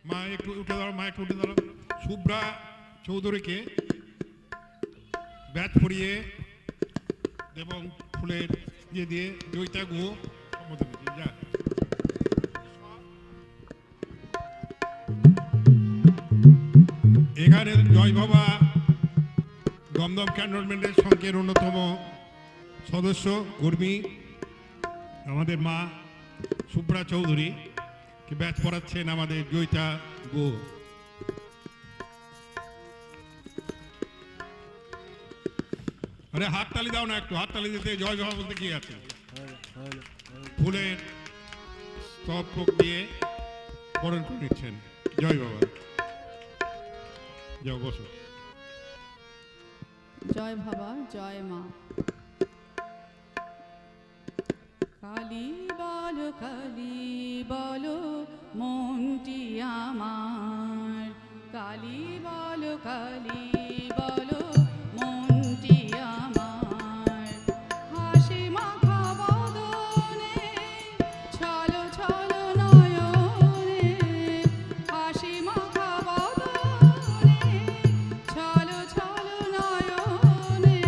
মা একটু উঠে দাঁড়াও, মা একটু উঠে দাঁড়াও। শুভ্রা চৌধুরীকে ব্যাচ পরিয়ে এবং ফুলের দিয়ে দিয়ে জয়িতা গুহ সম্বোধন করছি। যা এখানে জয় বাবা দমদম ক্যান্টনমেন্টের সংঘের অন্যতম সদস্য কর্মী আমাদের মা শুভ্রা চৌধুরী কে ব্যাচ পড়াচ্ছেন আমাদের জয়িতা গুহ। আরে হাততালি দাও না, একটু হাততালি দিতে জয় বাবা বলতে কি আছে। ফুলের স্তবক দিয়ে বরণ করে নিচ্ছেন জয় বাবা। যাও বসো। জয় বাবা, জয় মা। কালী বলো মনটি আমার, কালী বলো মনটি আমার, হাসি মাখা বদনে ছলো ছলো নয়নে, হাসি মাখা বদনে ছলো ছলো নয়নে,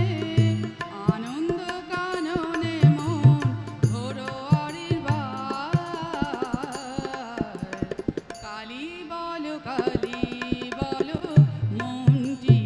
আনন্দ কাননে মন ঘোরো অনির্বাণ, কালী বলো মনটি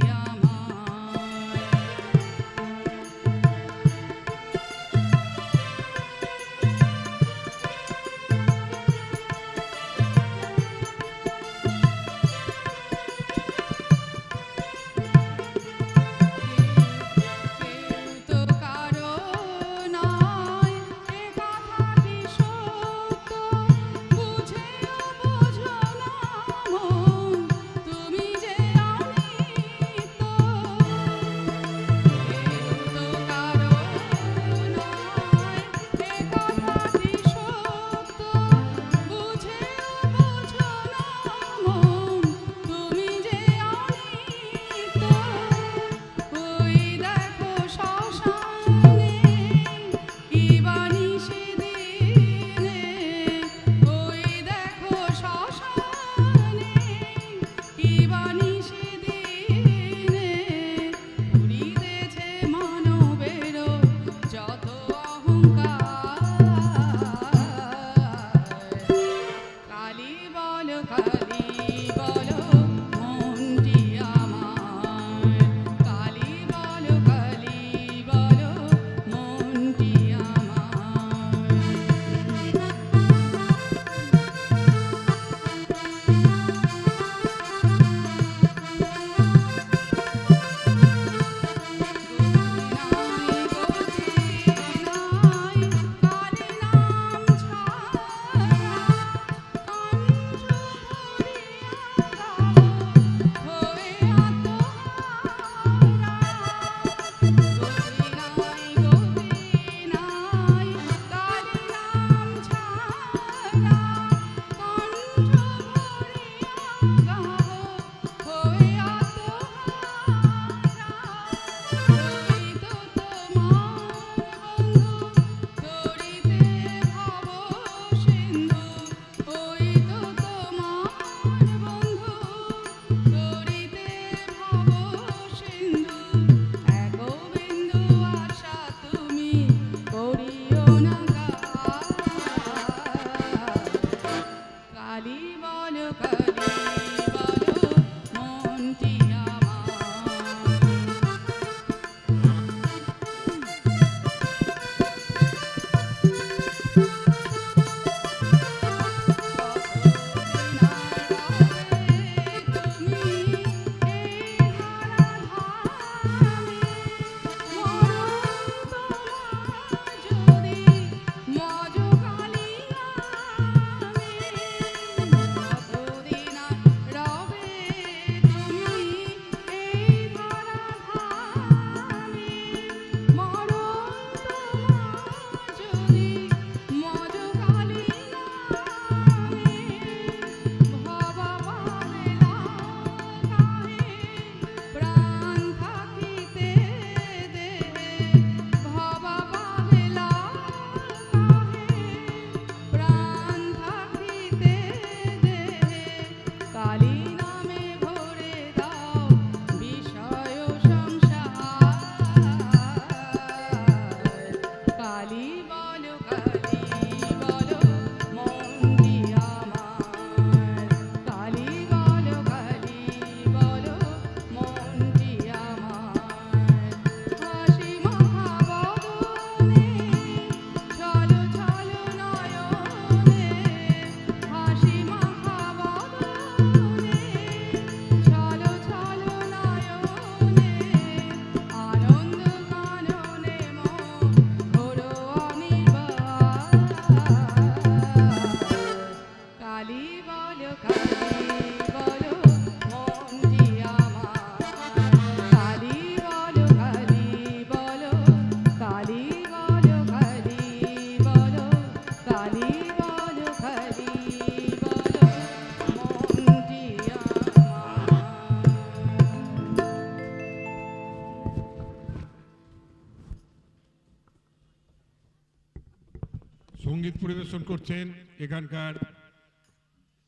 সঙ্গীত পরিবেশন করছেন এখানকার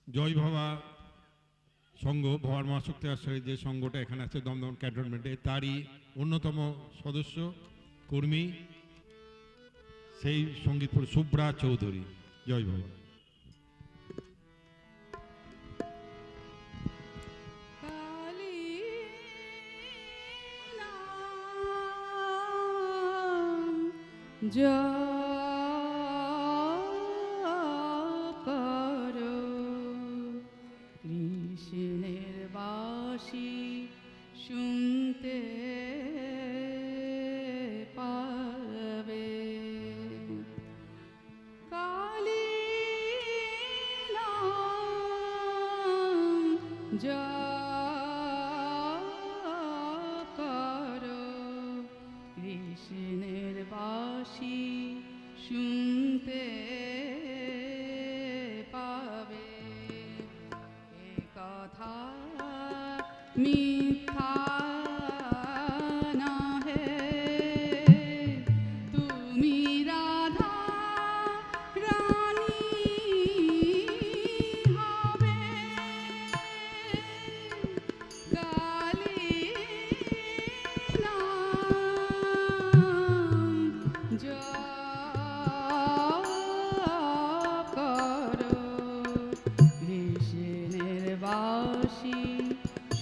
জয় বাবা সংঘ, ভবার মা শক্তি আশ্রয় যে সংঘটা এখানে আছে দমদম ক্যান্টনমেন্টে, তারই অন্যতম সদস্য কর্মী সেই সঙ্গীত সুব্রা চৌধুরী। জয় বাবা। কালী নাম জপ করো, কৃষ্ণের বাঁশি শুনতে পাবে। কালী নাম জপ করো, কৃষ্ণের বাঁশি শুনতে পাবে। এ কথা মিথ্যা নহে, তুমি রাধা রানী হবে। কালী নাম জপ করো, কৃষ্ণের বাঁশি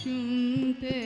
শুনতে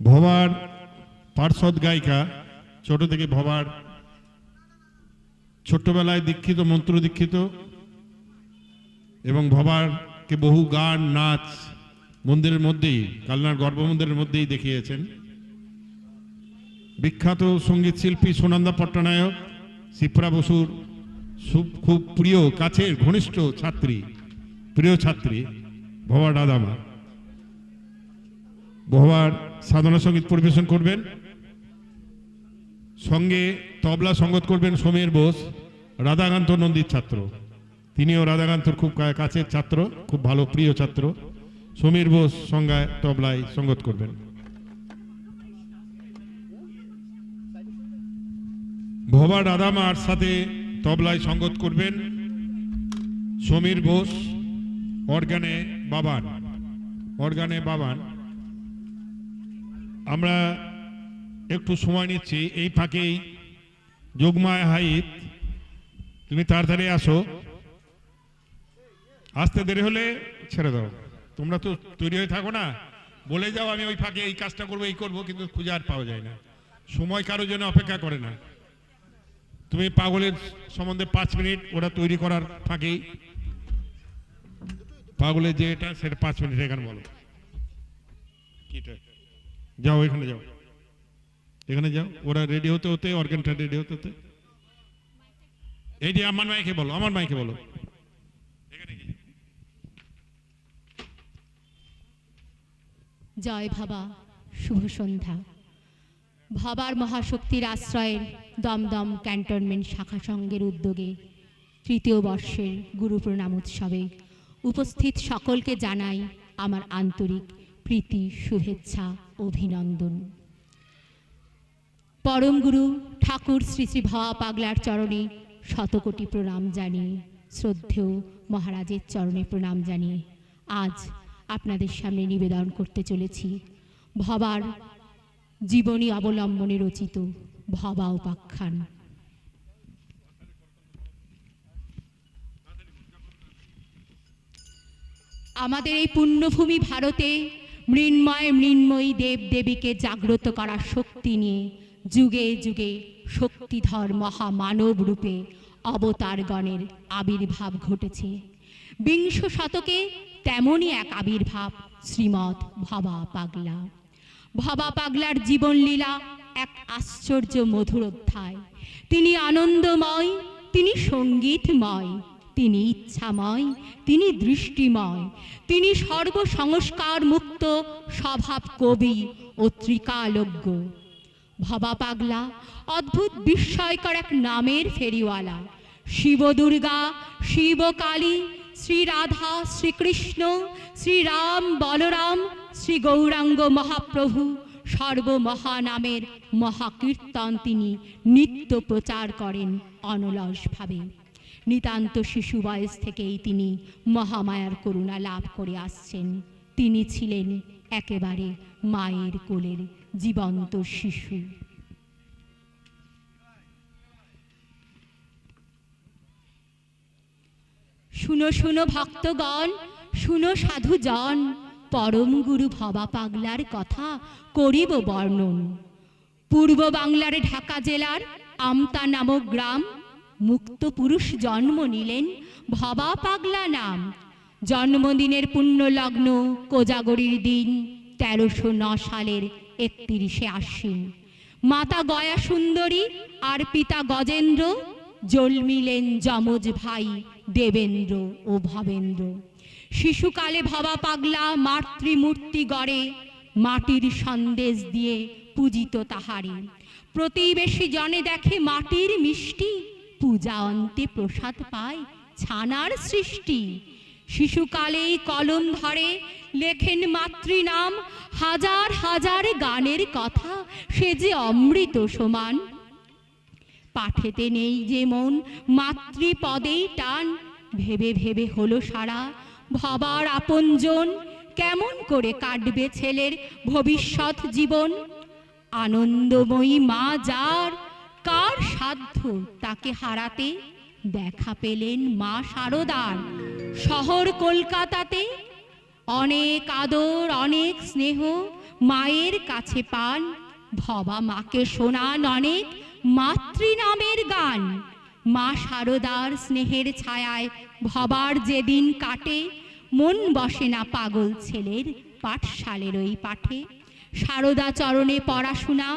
ভবার পার্শ্বদ গায়িকা, ছোট থেকে ভবার ছোট্টবেলায় দীক্ষিত, মন্ত্র দীক্ষিত, এবং ভবারকে বহু গান নাচ মন্দিরের মধ্যেই, কালনার গর্ভমন্দিরের মধ্যেই দেখিয়েছেন। বিখ্যাত সঙ্গীত শিল্পী সুনন্দা পট্টনায়ক, শিপ্রা বসুর খুব প্রিয়, কাছের ঘনিষ্ঠ ছাত্রী, প্রিয় ছাত্রী ভবা রাধামা। ভবার সাধনা সঙ্গীত পরিবেশন করবেন, সঙ্গে তবলা সঙ্গত করবেন সমীর বোস, রাধাকান্ত নন্দীর ছাত্র। তিনিও রাধাকান্তর খুব কাছের ছাত্র, খুব ভালো প্রিয় ছাত্র। সমীর বোস সঙ্গে তবলায় সঙ্গত করবেন। ভবা রাধামার সাথে তবলায় সঙ্গত করবেন সমীর বোস, অর্গানে বাবান। আমরা একটু সময় নিচ্ছি, এই ফাঁকেই যোগমায় হাইত, তুমি তাড়াতাড়ি আসো, আসতে দেরি হলে ছেড়ে দাও। তোমরা তো তৈরি হয়ে থাকো না, বলে যাও আমি ওই ফাঁকে এই কাজটা করবো, এই করবো, কিন্তু খুঁজে আর পাওয়া যায় না, সময় কারোর জন্য অপেক্ষা করে না। তুমি পাগলের সম্বন্ধে 5 মিনিট ওরা তৈরি করার ফাঁকেই, পাগলের যে এটা সেটা 5 মিনিট এখানে বলো, যাও এখানে যাও, এখানে যাও, ওরা রেডি হতে হতে, অর্গানটা রেডি হতে হতে, এইটি আমার মাইকে বলো, আমার মাইকে বলো। জয় ভাবা, শুভ সন্ধ্যা। ভাবার মহাশক্তির আশ্রয়ের দমদম ক্যান্টনমেন্ট শাখা সংঘের উদ্যোগে 3য় বর্ষের গুরু প্রণাম উৎসবে উপস্থিত সকলকে জানাই আমার আন্তরিক প্রীতি, শুভেচ্ছা, অভিনন্দন। পরম গুরু ঠাকুর শ্রী শ্রী ভবা পাগলার চরণে শতকোটি প্রণাম জানিয়ে, শ্রদ্ধেয় মহারাজের চরণে প্রণাম জানিয়ে আজ আপনাদের সামনে নিবেদন করতে চলেছি ভবার জীবনী অবলম্বনে রচিত ভবা উপাখ্যান। আমাদের এই পুণ্যভূমি ভারতে মৃন্ময়ী দেব দেবীকে জাগ্রত করার শক্তি নিয়ে যুগে যুগে শক্তিধর মহামানব রূপে অবতারগণের আবির্ভাব ঘটেছে। 20 শতকে তেমনই এক আবির্ভাব শ্রীমৎ ভবা পাগলা। ভবা পাগলার জীবনলীলা এক আশ্চর্য মধুর অধ্যায়। তিনি আনন্দময়, তিনি সঙ্গীতময়, তিনি ইচ্ছাময়, তিনি দৃষ্টিময়, তিনি সর্বসংস্কার মুক্ত স্বভাব কবি ও ত্রিকালজ্ঞ। ভবা পাগলা অদ্ভুত বিস্ময়কর এক নামের ফেরিওয়ালা। শিব দুর্গা, শিব কালী, শ্রী রাধা, শ্রীকৃষ্ণ, শ্রীরাম, বলরাম, শ্রী গৌরাঙ্গ মহাপ্রভু সর্বমহানামের মহাকীর্তন তিনি নিত্য প্রচার করেন অনলসভাবে। নিতান্ত শিশু বয়স থেকেই তিনি মহামায়ার করুণা লাভ করে আসছেন। তিনি ছিলেন একেবারে মায়ের কোলের জীবন্ত শিশু। শুনো শুনো ভক্তগণ, শুনো সাধুজন, পরম গুরু ভবা পাগলার কথা করিব বর্ণন। পূর্ব বাংলার ঢাকা জেলার আমতা নামক গ্রাম, মুক্ত পুরুষ জন্ম নিলেন ভবা পাগলা নাম। জন্মদিনের পুণ্য লগ্ন কোজাগরীর দিন 1309 সালের 31শে আশ্বিন। মাতা গয়া সুন্দরী আর পিতা গজেন্দ্র জন্মিলেন যমজ ভাই দেবেন্দ্র ও ভবেন্দ্র। শিশুকালে ভবা পাগলা মাতৃমূর্তি গড়ে মাটির সন্দেশ দিয়ে পূজিত তাহারে। প্রতিবেশী জনে দেখে মাটির মিষ্টি, পূজা অন্তে প্রসাদ পায় ছানার সৃষ্টি। শিশুকালেই কলম ধরে লেখেন মাতৃনাম, হাজার হাজার গানের কথা সে যে অমৃত সমান। পাঠেতে নেই যে মন মাতৃপদেই টান, ভেবে ভেবে হলো সারা ভবার আপনজন। কেমন করে কাটবে ছেলের ভবিষ্যৎ জীবন? আনন্দময়ী মা যার, কার সাধ্য তাকে হারাতে? দেখা পেলেন মা শারদার শহর কলকাতাতে। অনেক আদর, অনেক স্নেহ মায়ের কাছে পান, ভবা মাকে শোনান অনেক মাতৃ নামের গান। মা শারদার স্নেহের ছায়ায় ভবার যেদিন কাটে, মন বসে না পাগল ছেলের পাঠশালের ওই পাঠে। শারদা চরণে পড়াশোনা,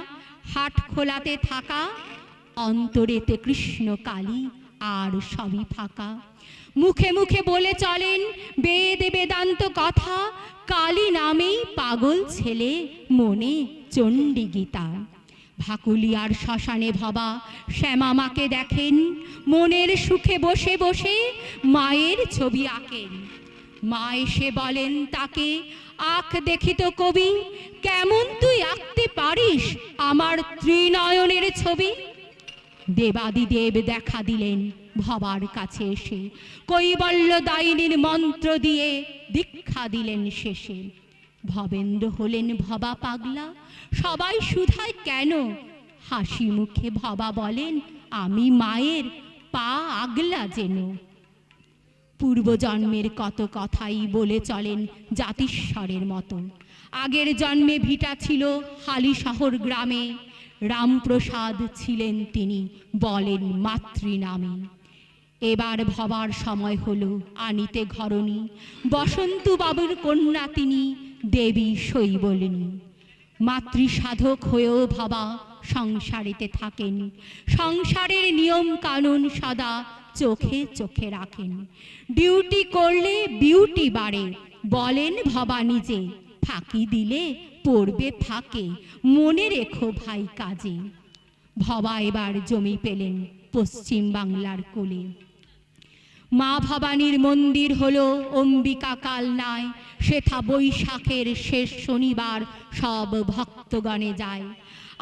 হাট খোলাতে থাকা, অন্তরেতে কৃষ্ণ কালী আর সবই ফাঁকা। মুখে মুখে বলে চলেন বেদ বেদান্ত কথা, কালী নামেই পাগল ছেলে মনে চণ্ডী গীতা। ভাকুলিয়ার শ্মশানে ভবা শ্যামা মাকে দেখেন, মনের সুখে বসে বসে মায়ের ছবি আঁকেন। মা এসে বলেন তাকে, আঁক দেখিত কবি, কেমন তুই আঁকতে পারিস আমার ত্রিনয়নের ছবি। দেবাদিদেব দেখা দিলেন ভবার কাছে এসে, কৈবল্য দায়িনীর মন্ত্র দিয়ে দীক্ষা দিলেন শেষে। ভবেন্দ্র হলেন ভবা পাগলা, সবাই শুধায় কেন? হাসি মুখে ভবা বলেন, আমি মায়ের পা আগলা যেন। পূর্বজন্মের কত কথাই বলে চলেন জাতিস্বরের মতো। আগের জন্মে ভিটা ছিল হালিশহর গ্রামে, রামপ্রসাদ ছিলেন তিনি বলেন মাতৃ নামে। এবার ভবার সময় হলো আনিতে ঘরণী, বসন্তু বাবুর কন্যা তিনি দেবী শৈবলিনী। মাতৃ সাধক হয়েও ভবা সংসারেতে থাকেন, সংসারের নিয়ম কানুন সদা চোখে চোখে রাখেন। ডিউটি করলে বিউটি বাড়ে বলেন ভবা নিজে, ফাঁকি দিলে পড়বে ফাঁকে মনে রেখো ভাই কাজে। ভবা এবার জমি পেলেন পশ্চিম বাংলার কোলে। মা ভবানীর মন্দির হলো অম্বিকা কালনায়, সেথা বৈশাখের শেষ শনিবার সব ভক্তগণে যায়।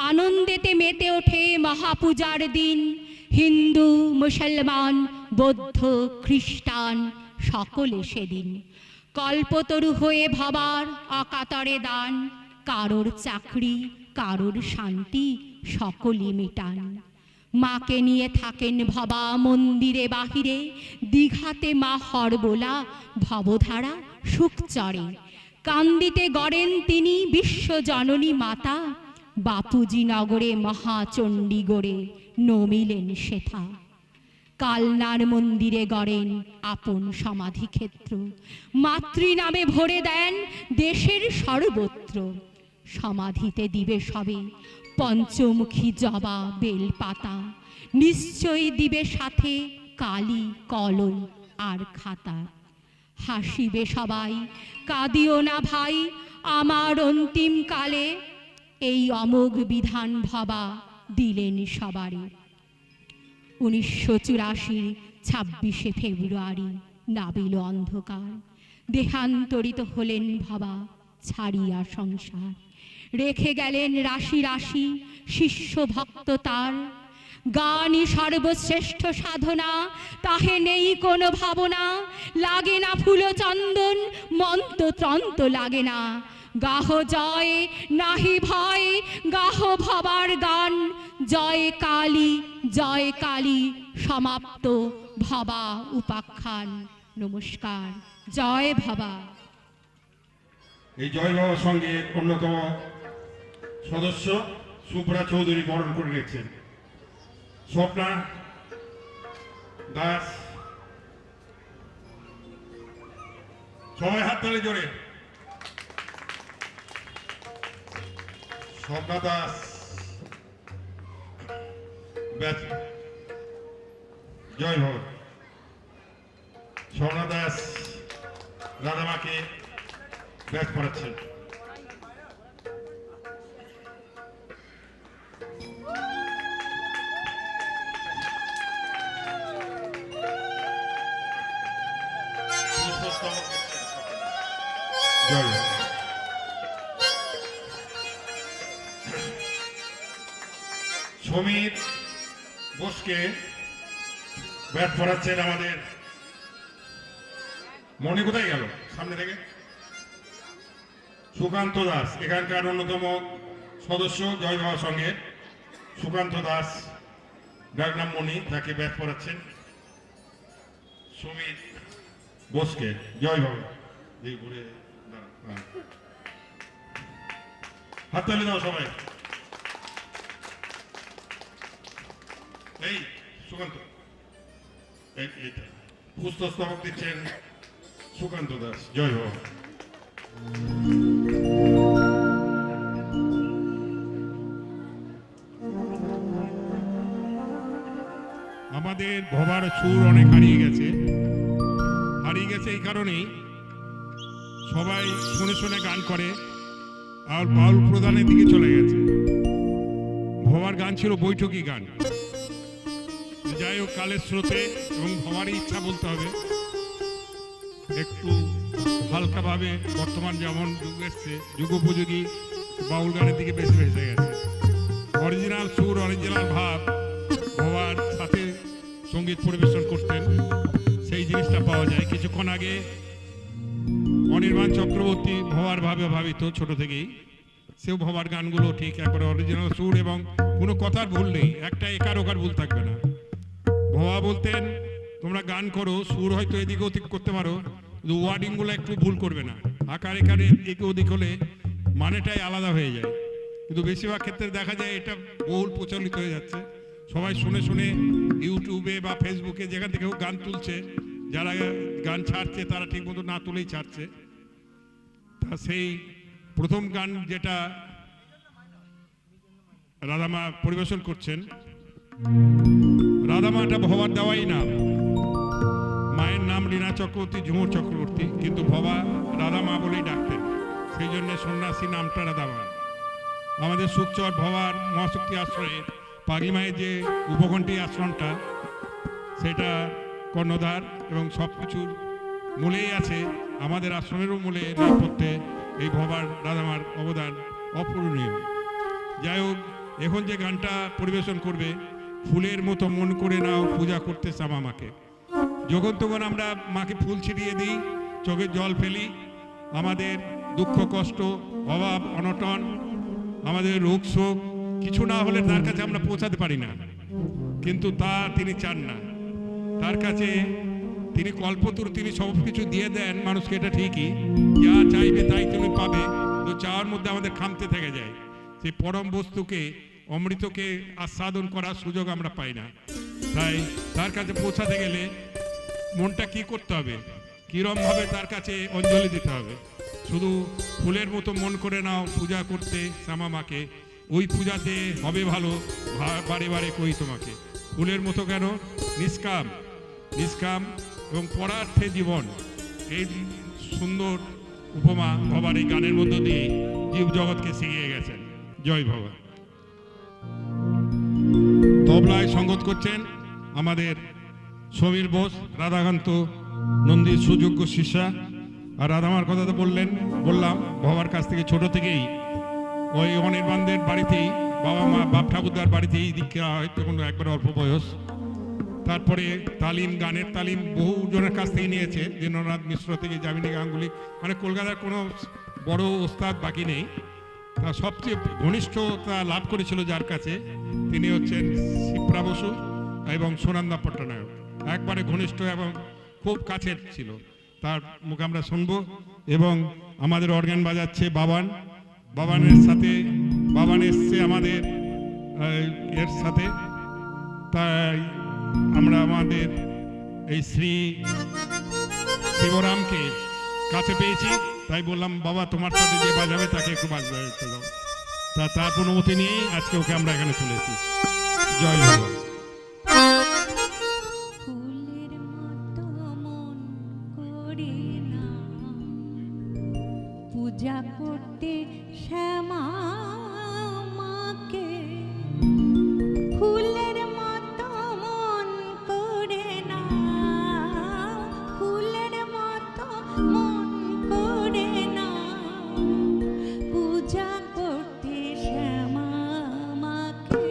আনন্দেতে মেতে ওঠে মহাপূজার দিন, হিন্দু মুসলমান বৌদ্ধ খ্রিস্টান সকলে সেদিন। কল্পতরু হয়ে ভবার অকাতরে দান, কারোর চাকরি কারোর শান্তি সকলই মেটান। মাকে নিয়ে থাকেন ভবা মন্দিরে বাহিরে, দীঘাতে মা হরবোলা ভবধারা সুখ চড়ে। কান্দিতে গড়েন তিনি বিশ্বজননী মাতা, বাপুজি নগরে মহাচণ্ডী গড়ে নমিলেন সেথা। কালনার মন্দিরে গড়েন আপন সমাধি ক্ষেত্র, মাতৃ নামে ভরে দেন দেশের সর্বত্র। সমাধিতে দিবে সবে পঞ্চমুখী জবা বেল পাতা, নিশ্চয়ই দিবে সাথে কালি কলম আর খাতা। হাসিবে সবাই কাঁদিও না ভাই আমার অন্তিম কালে, এই অমোঘ বিধান ভবা দিলেন সবারে। 1984 26শে ফেব্রুয়ারি নাবিল অন্ধকার, দেহান্তরিত হলেন ভবা ছাড়িয়া সংসার। রেখে গেলেন রাশি রাশি শিষ্য ভক্ত তার, গানই সর্বশ্রেষ্ঠ সাধনা তাহে নেই কোনো ভাবনা। লাগে না ফুল চন্দন মন্ত্র তন্ত্র লাগে না, গাহ জয় নাহি ভয় গাহ ভবার গান। জয় কালী সমাপ্ত ভবা উপাখ্যান। নমস্কার, জয় ভবা। এই জয় বাবার সঙ্গে অন্যতম সদস্য সুব্রা চৌধুরী বরণ করে নিচ্ছেন। স্বপ্না দাস, সবাই হাততালি জোরে। স্বপ্না দাস ব্যাচ, জয় ভগত। স্বপ্না দাস রাধামাকে ব্যাচ পড়াচ্ছেন। সমীর বোসকে ব্যাট পড়াচ্ছেন আমাদের মনে। কোথায় গেল সামনে থেকে? সুকান্ত দাস, এখানকার অন্যতম সদস্য জয় বাবার সঙ্গে সুকান্ত দাস, ডাকনাম মণি, তাকে ব্যাট পড়াচ্ছেন সমীর বোসকে। জয় বাবা। হাততালি দাও সবাই। এই সুকান্ত, এইটা পুস্তস্তবক দিচ্ছেন সুকান্ত দাস। জয় বাবা। আমাদের ভবার সুর অনেক হারিয়ে গেছে এই কারণেই সবাই শুনে শুনে গান করে আর বাউল প্রধানের দিকে চলে গেছে। ভবার গান ছিল বৈঠকি গান। যাই হোক, কালের স্রোতে এবং ভবারই ইচ্ছা বলতে হবে, একটু হালকাভাবে বর্তমান যেমন যুগ এসছে যুগোপযোগী বাউল গানের দিকে বেশি ভেসে গেছে। অরিজিনাল সুর, অরিজিনাল ভাব ভবার সাথে সঙ্গীত পরিবেশন করতেন, সেই জিনিসটা পাওয়া যায়। কিছুক্ষণ আগে অনির্বাণ চক্রবর্তী ভবার ভাবে ভাবিত ছোট থেকেই, সেও ভবার গানগুলো ঠিক একবারে অরিজিনাল সুর এবং কোনো কথার ভুল নেই, একটা একার ওকার ভুল থাকবে না। ভবা বলতেন তোমরা গান করো, সুর হয়তো এদিকে ওদিক করতে পারো, কিন্তু ওয়ার্ডিংগুলো একটু ভুল করবে না। আকার একারে এদিকে ওদিক হলে মানেটাই আলাদা হয়ে যায়। কিন্তু বেশিরভাগ ক্ষেত্রে দেখা যায় এটা বহুল প্রচলিত হয়ে যাচ্ছে। সবাই শুনে শুনে ইউটিউবে বা ফেসবুকে যেখান থেকে গান তুলছে, যারা গান ছাড়ছে তারা ঠিক মতো না তুলেই ছাড়ছে। তা সেই প্রথম গান যেটা রাধামা পরিবেশন করছেন, রাধামাটা ভবার দেওয়াই নাম। মায়ের নাম লীনা চক্রবর্তী, ঝুমুর চক্রবর্তী, কিন্তু ভবা রাধামা বলেই ডাকতেন, সেই জন্য সন্ন্যাসী নামটা রাধামা। আমাদের সুখচর ভবার মহাশক্তি আশ্রয়ে পাগিমায়ের যে উপকণ্ঠী আশ্রমটা, সেটা কর্ণধার এবং সব কিছুর মূলেই আছে। আমাদের আশ্রমেরও মূলে নেপথ্যে এই ভবার রাধামার অবদান অপূরণীয়। যাই হোক, এখন যে গানটা পরিবেশন করবে, ফুলের মতো মন করে নাও পূজা করতে চামা মাকে। যখন তখন আমরা মাকে ফুল ছিটিয়ে দিই, চোখে জল ফেলি, আমাদের দুঃখ কষ্ট অভাব অনটন, আমাদের রোগ শোক কিছু না হলে তার কাছে আমরা পৌঁছাতে পারি না, কিন্তু তা তিনি চান না। তার কাছে তিনি কল্পতরু, তিনি সব কিছু দিয়ে দেন মানুষকে, এটা ঠিকই, যা চাইবে তাই তুমি পাবে, তো চাওয়ার মধ্যে আমাদের খামতে থেকে যায়। সেই পরম বস্তুকে, অমৃতকে আস্বাদন করার সুযোগ আমরা পাই না। তাই তার কাছে পৌঁছাতে গেলে মনটা কি করতে হবে, কিরমভাবে তার কাছে অঞ্জলি দিতে হবে। শুধু ফুলের মতো মন করে নাও পূজা করতে শ্যামা মাকে, ওই পূজাতে হবে ভালো, বারে বারে কই তোমাকে। ফুলের মতো কেন, নিষ্কাম নিষ্কাম এবং পরার্থে জীবন, এই সুন্দর উপমা ভবার এই গানের মধ্য দিয়ে জীব জগৎকে শিখিয়ে গেছেন। জয় ভবা। তবলায় সঙ্গত করছেন আমাদের সমীর বোস, রাধাকান্ত নন্দীর সুযোগ্য শিষ্যা। আর রাধামার কথা তো বললাম, ভবার কাছ থেকে ছোট থেকেই ওই অনির্বাণদের বাড়িতেই, বাবা মা বাপ ঠাকুরদার বাড়িতেই দীক্ষা হয়, তখন একবার অল্প বয়স। তারপরে তালিম, গানের তালিম বহু জনের কাছ থেকে নিয়েছে, দীনেন্দ্রনাথ মিশ্র থেকে যামিনী গাঙ্গুলি, মানে কলকাতার কোনো বড় ওস্তাদ বাকি নেই। তা সবচেয়ে ঘনিষ্ঠতা লাভ করেছিল যার কাছে, তিনি হচ্ছেন শিপ্রা বসু এবং সুনন্দা পট্টনায়ক। একবারে ঘনিষ্ঠ এবং খুব কাছের ছিল। তার মুখে আমরা শুনবো। এবং আমাদের অর্গান বাজাচ্ছে বাবান, বাবানের সাথে, বাবান এসছে আমাদের এর সাথে। তাই আমরা আমাদের এই শ্রী শিবরামকে কাছে পেয়েছি, তাই বললাম বাবা তোমার সাথে যে বাজাবে তাকে একটু বাজবে দাও। তার অনুমতি নিয়েই আজকে ওকে আমরা এখানে চলেছি। জয় বাবা। ফুলের মতো মন করে না পূজা করতে শ্যামা মাকে, ফুলের মতো মন করে না, ফুলের মতো মন করে না পূজা করতে শ্যামা মাকে,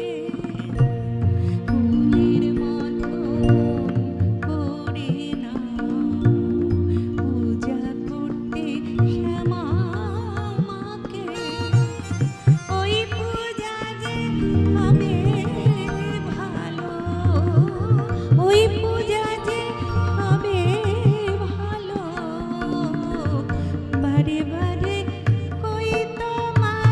ফুলের মতো করে না পূজা করতে শ্যামা মাকে, ওই পূজা যে হবে ভালো, ওই পূজা যে হবে ভালো, বারে বারে কই তোমাকে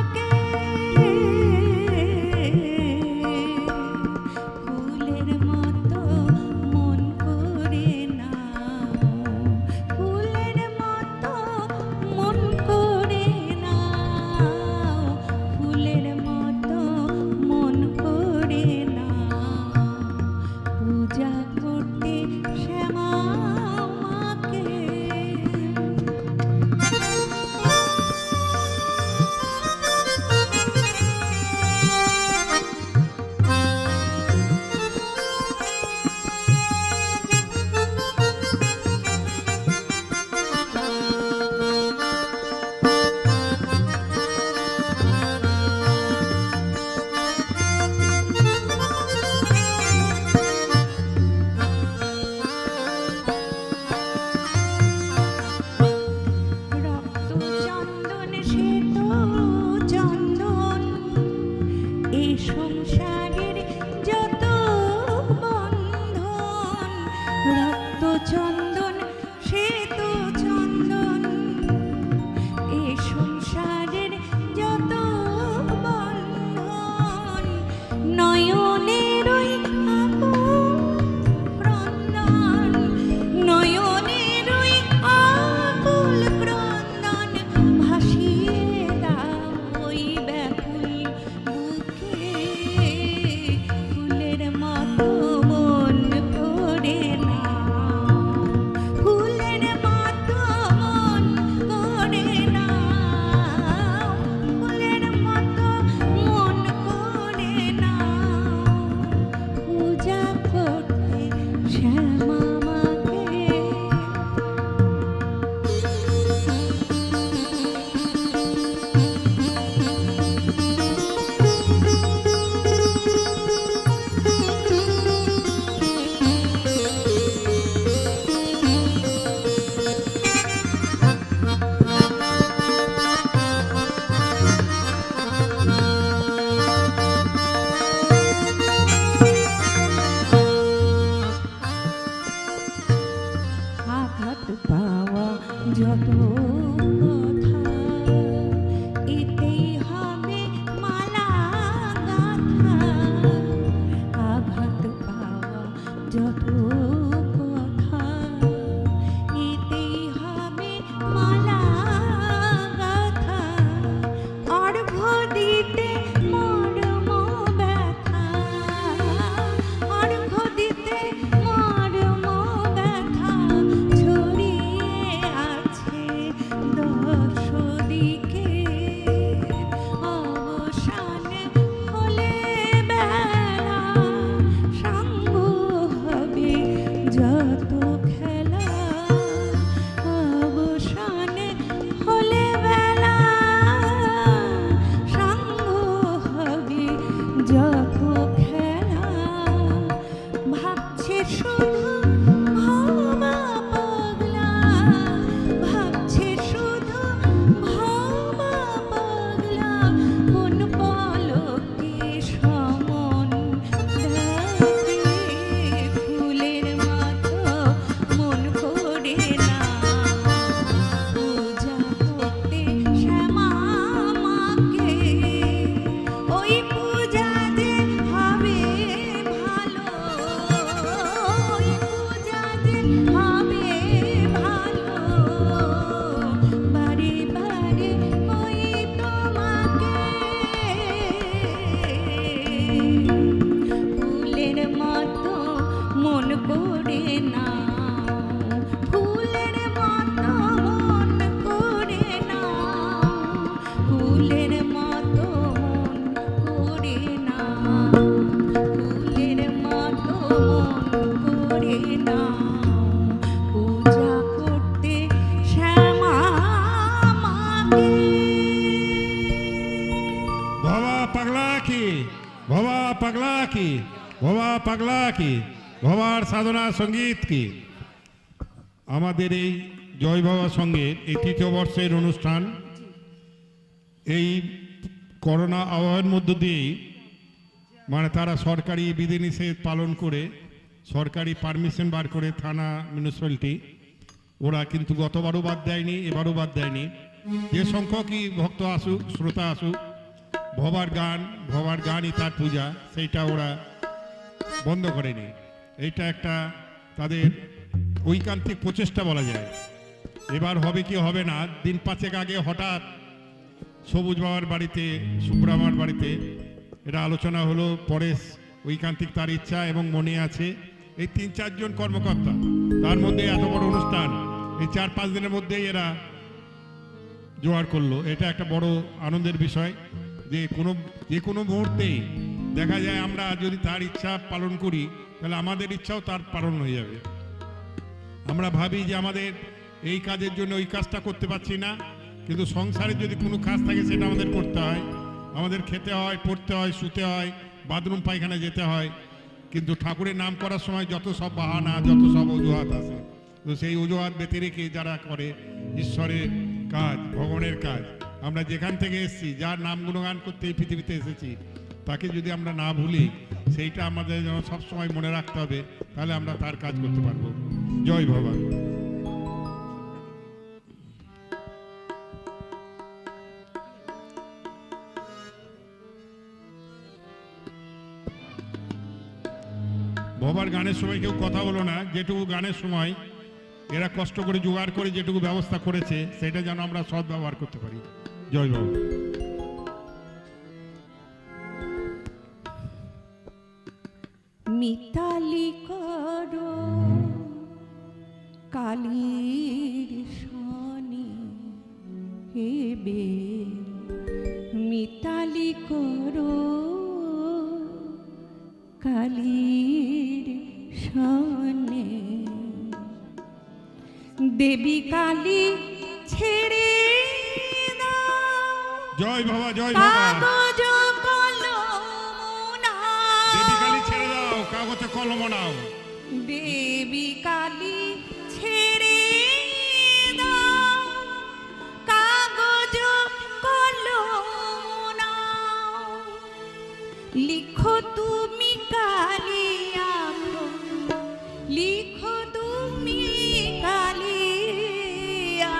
পাগলা কি, ভবা পাগলা কি, ভবার সাধনা সঙ্গীত কি। আমাদের এই জয় বাবা সঙ্গের এই ৩য় বর্ষের অনুষ্ঠান এই করোনা আবহাওয়ার মধ্য দিয়েই মানে তারা সরকারি বিধিনিষেধ পালন করে সরকারি পারমিশন বার করে থানা মিউনিসিপ্যালিটি ওরা কিন্তু গতবারও বাদ দেয়নি, এবারও বাদ দেয়নি। যে সংখ্যকই ভক্ত আসুক, শ্রোতা আসুক, ভবার গানই তার পূজা, সেইটা ওরা বন্ধ করেনি। এইটা একটা তাদের ঐকান্তিক প্রচেষ্টা বলা যায়। এবার হবে কি হবে না, দিন ৫ আগে হঠাৎ সবুজ বাবার বাড়িতে, সুব্রামার বাড়িতে এটা আলোচনা হলো। পরে ঐকান্তিক তার ইচ্ছা এবং মনে আছে এই ৩-৪ জন কর্মকর্তা, তার মধ্যে এত বড় অনুষ্ঠান এই ৪-৫ দিনের মধ্যেই এরা জোগাড় করলো। এটা একটা বড় আনন্দের বিষয় যে যে কোনো মুহূর্তেই দেখা যায় আমরা যদি তার ইচ্ছা পালন করি তাহলে আমাদের ইচ্ছাও তার পালন হয়ে যাবে। আমরা ভাবি যে আমাদের এই কাজের জন্য ওই কাজটা করতে পারছি না, কিন্তু সংসারে যদি কোনো কাজ থাকে সেটা আমাদের করতে হয়, আমাদের খেতে হয়, পড়তে হয়, শুতে হয়, বাথরুম পায়খানা যেতে হয়। কিন্তু ঠাকুরের নাম করার সময় যত সব বাহানা, যত সব অজুহাত আছে, তো সেই অজুহাত বেঁধে রেখে যারা করে ঈশ্বরের কাজ, ভগবানের কাজ, আমরা যেখান থেকে এসেছি, যার নাম গুণগান করতে এই পৃথিবীতে এসেছি, তাকে যদি আমরা না ভুলি, সেইটা আমাদের যেন সবসময় মনে রাখতে হবে, তাহলে আমরা তার কাজ করতে পারবো। জয় ভগবান। ভবার গানের সময় কেউ কথা বলো না, যেটুকু গানের সময় এরা কষ্ট করে জোগাড় করে যেটুকু ব্যবস্থা করেছে সেটা যেন আমরা সৎ ব্যবহার করতে পারি। জয় বাবা। মিতালি করো কালীর শনি হেবে, মিতালি করো কালীর শনি, দেবী কালী ছেড়ে দাও জয় বাবা, জয় বাবা। কাগজ কলম নাও, দেবী কালী ছেড়ে দাও, কাগজে কলম নাও। দেবী কালী ছেড়ে দাও কাগজ কলম নাও, লিখো তুমি কালী আখর, লিখো তুমি কালী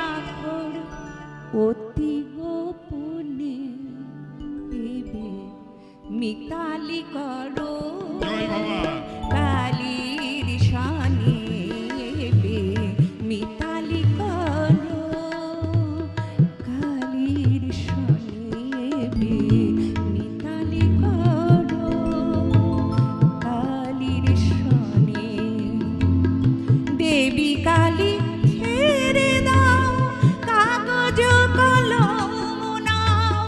আখর, অতি গোপনে দেবে মিতালি করো জয় বাবা। কালীর শানে বে, মিতালি করো কালীর শানে বে, মিতালি করো কালীর শানে, দেবী কালী ছেড়ে দাও কাগজ কলম নাও,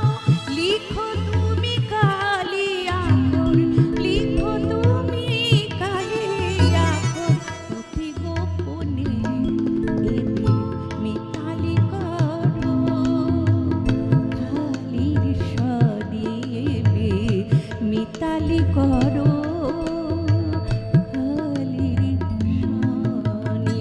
লিখো তুমি কালী আখর, লিখো তুমি কালী আখর, অতি গোপনে এবে মিতালি করো কালীর শানে বে, মিতালি করো কালীর শানে।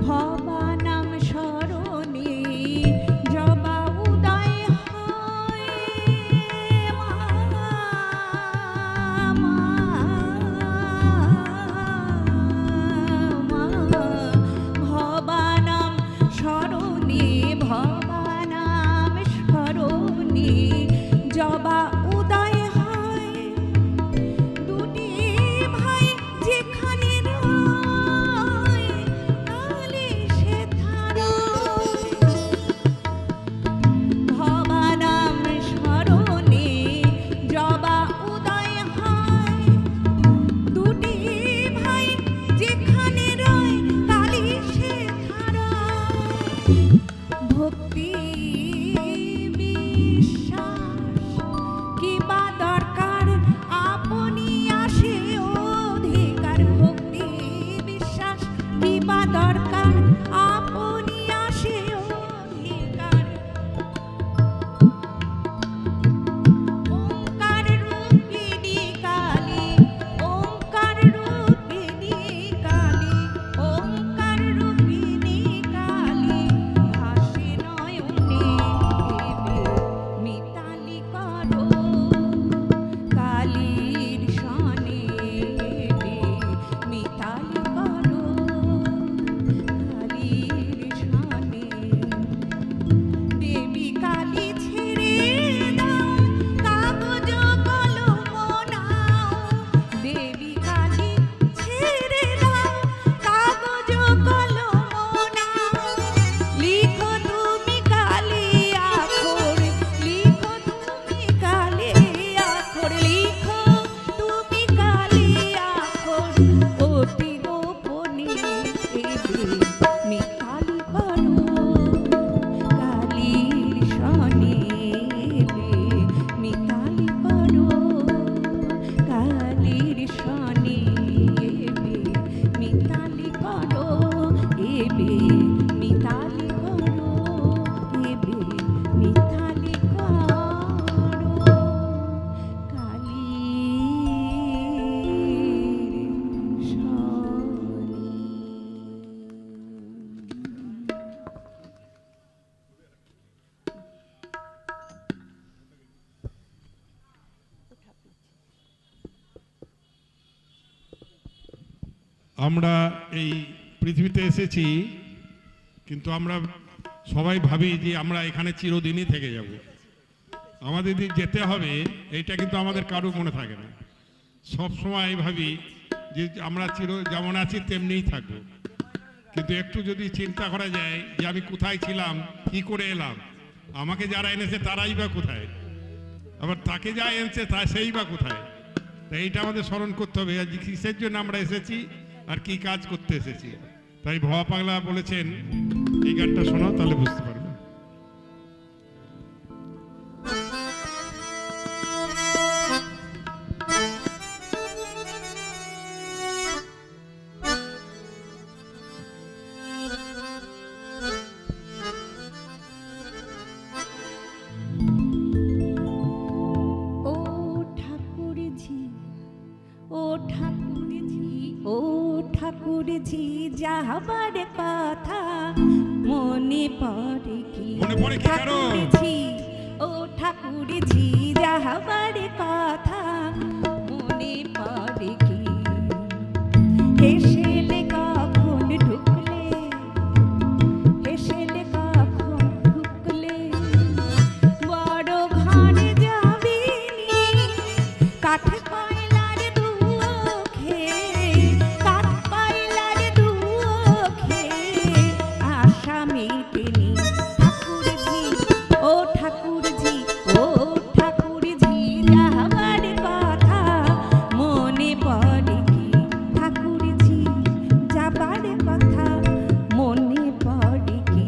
ভবানাম স্মরণে জবা উদয় হয় মা, মা, মা। ভবানাম স্মরণে ভবানাম স্মরণে জবা উদয় হয় দুটি ভাই যেখানে রয় কালে সে ধারয় ভবানাম স্মরণে জবা উদয় হয় দুটি ভাই যেখানে রয় কালে সে ধারয় ভক্তি বিশ্বাস কিবা দরকার আপনি আসে অধিকার ভক্তি বিশ্বাস কিবা দরকার আপনি আসে অধিকার ওঙ্কার রূপিণী কালী ওঙ্কার রূপিণী কালী ওঙ্কার রূপিণী কালী ভাসে নয়নে মিতালি করো কালীর সনে মিতালি করো কালীর সনে দেবী কালী ছেড়ে দাও কাগজ কলম নাও দেবী কালী ছেড়ে দাও কাগজ কলম নাও লিখো তুমি কালী আখর লিখো তুমি কালী আখর লিখো তুমি কালী আখর অতি গোপনে এবে মিতালি করো কালীর সনে এবে মিতালি করো কালীর সনে এবে মিতালি করো এবে মিতালি করো এবে মিতালি করো কালীর সনে। আমরা এই পৃথিবীতে এসেছি, কিন্তু আমরা সবাই ভাবি যে আমরা এখানে চিরদিনই থেকে যাব। আমাদের যে যেতে হবে এইটা কিন্তু আমাদের কারো মনে থাকে না। সব সময় ভাবি যে আমরা যেমন আছি তেমনিই থাকবো, কিন্তু একটু যদি চিন্তা করা যায় যে আমি কোথায় ছিলাম, কি করে এলাম, আমাকে যারা এনেছে তারাই বা কোথায়, আবার তাকে যা এনেছে তা সেই বা কোথায়। তাই এইটা আমাদের স্মরণ করতে হবে আজ কিসের জন্য আমরা এসেছি আর কি কাজ করতে এসেছি। তাই ভবা পাগলা বলেছেন এই গানটা শোনাও, তাহলে বুঝতে পারবে। ও ঠাকুরজি ও ঠাকুরজি ও ঠাকুরজি যাবার কথা মনে পড়ে কি মনে পড়ে কি কারো? ঠাকুরজি ও ঠাকুরজি যাবার কথা মনে পড়ে কি হেসেলে কখন ঢুকলে হেসেলে কখন ঢুকলে বড় ঘরে যাবিনি কাঠ কয়লার দুঃখে কাঠ কয়লার দুঃখে আশা মেটেনি ঠাকুরজি ও ঠাকুরজি ও ঠাকুরজি যাবার কথা মনে পড়ে কি ঠাকুরজি যাবার কথা মনে পড়ে কি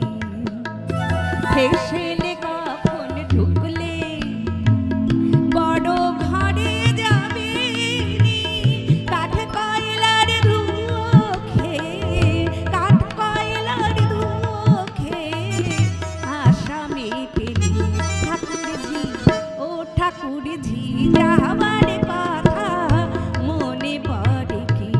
হেসেলে কখন ঢুকলে বড় ঘরে যাবে কাঠ কয়লার দুঃখে কাঠ কয়লার দুঃখে আশা মেটেনি ঠাকুরজি ও ঠাকুরজি যাবার কথা মনে পড়ে কি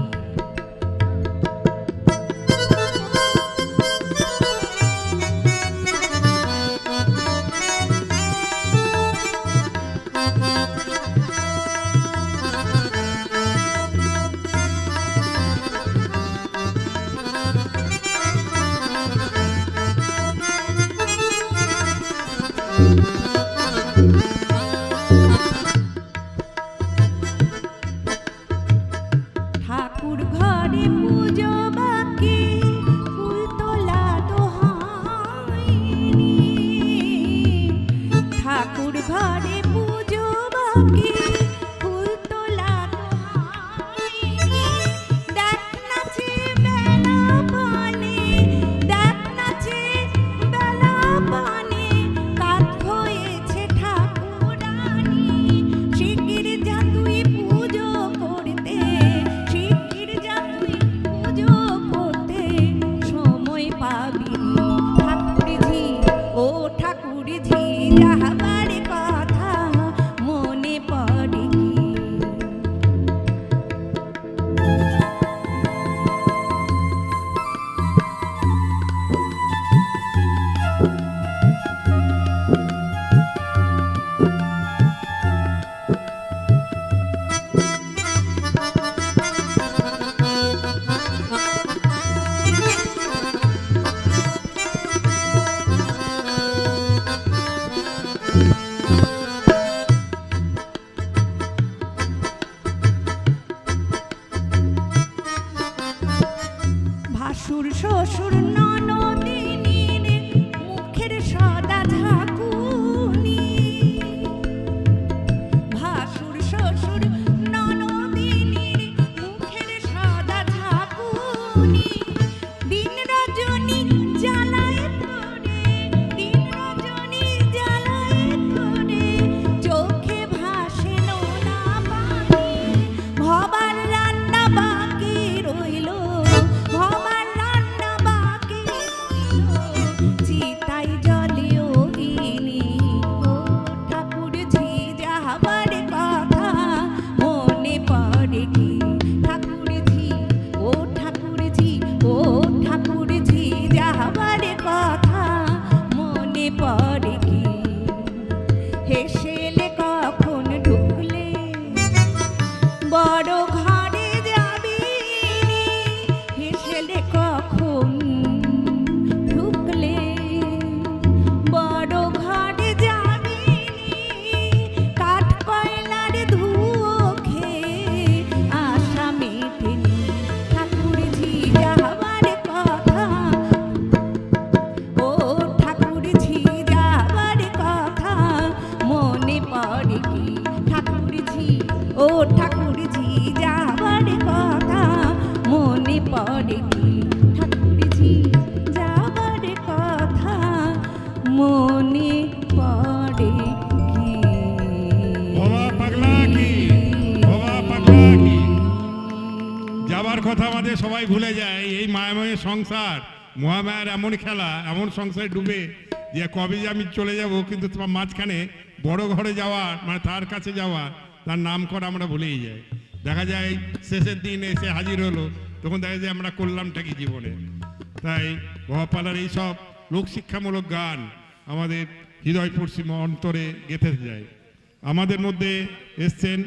ঘরে পুজো বাকি ফুল তোলা হয়নি দেখ নাচে বেলা পানে দেখ নাচে বেলা পানে কাঠ হয়েছে ঠাকুরানী শিগগির যা তুই পুজো করতে শিগগির যা তুই পুজো করতে সময় পাবি ঠাকুরঝি ও ঠাকুরঝি যাবার কথা মনে পড়ে কি ভাসুর শ্বশুর ননদিনীর মুখের সদা ঝাঁকুনি ভাসুর শ্বশুর ননদিনীর মুখের সদা ঝাঁকুনি দিন রজনী জ্বালায় করে দিন রজনী জ্বালায় করে চোখে ভাসে নোনা পানি ভবার রান্না বাকি রইল ভবার রান্না বাকি রইল চিতাই জলে অগ্নি ও ঠাকুরঝি যাবার কথা মনে পড়ে কি ঠাকুরঝি ও ঠাকুরঝি ও ঠাকুরঝি যাবার কথা মনে পড়ে কি হেসেলে কখন ঢুকলে বড় ঘরে যাবি নি হেসেলে কখন ঢুকলে বড় ঘরে যাবি নি কাঠ কয়লার ধুয়ো খেয়ে আশা মেটেনি ঠাকুরঝি যাবার কথা ও ঠাকুরঝি যাবার কথা মনে পড়ে কি ঠাকুরঝি ও ঠাকুরঝি যাবার কথা মনে পড়ে কি ঠাকুরঝি যাবার কথা মনে পড়ে কি বাবা পাগলা কি বাবা পাগলা কি যাবার কথা আমাদের সবাই ভুলে যায় এই মায়াময়ের সংসার মহামায়ার এমন খেলা এমন সংসারে ডুবে যে কবে যে আমি চলে যাব কিন্তু তোমার মাঝখানে বড় ঘরে যাওয়া মানে তার কাছে যাওয়া তার নাম করা আমরা ভুলেই যাই দেখা যায় শেষের দিন এসে হাজির হলো তখন দেখা যায় আমরা করলামটা কি জীবনে তাই মহাপালার এইসব লোকশিক্ষামূলক গান আমাদের হৃদয়স্পর্শী অন্তরে গেঁথে যায় আমাদের মধ্যে এসছেন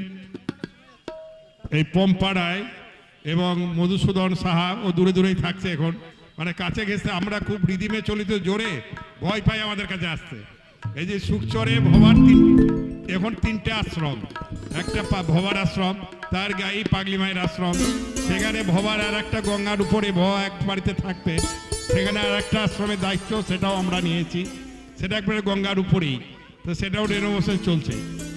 এই পমপাড়ায় এবং মধুসূদন সাহা ও দূরে দূরেই থাকছে এখন মানে কাছে গেছে আমরা খুব রিদিমে চলিত জোরে ভয় পাই আমাদের কাছে আসতে এই যে সুখচরে ভবার এখন তিনটে আশ্রম একটা ভবার আশ্রম তার গায়ে পাগলি মায়ের আশ্রম সেখানে ভবার আর একটা গঙ্গার উপরে এক বাড়িতে থাকতে সেখানে আর একটা আশ্রমের দায়িত্ব সেটাও আমরা নিয়েছি সেটা একবারে গঙ্গার উপরেই তো সেটাও রেনোভেশন চলছে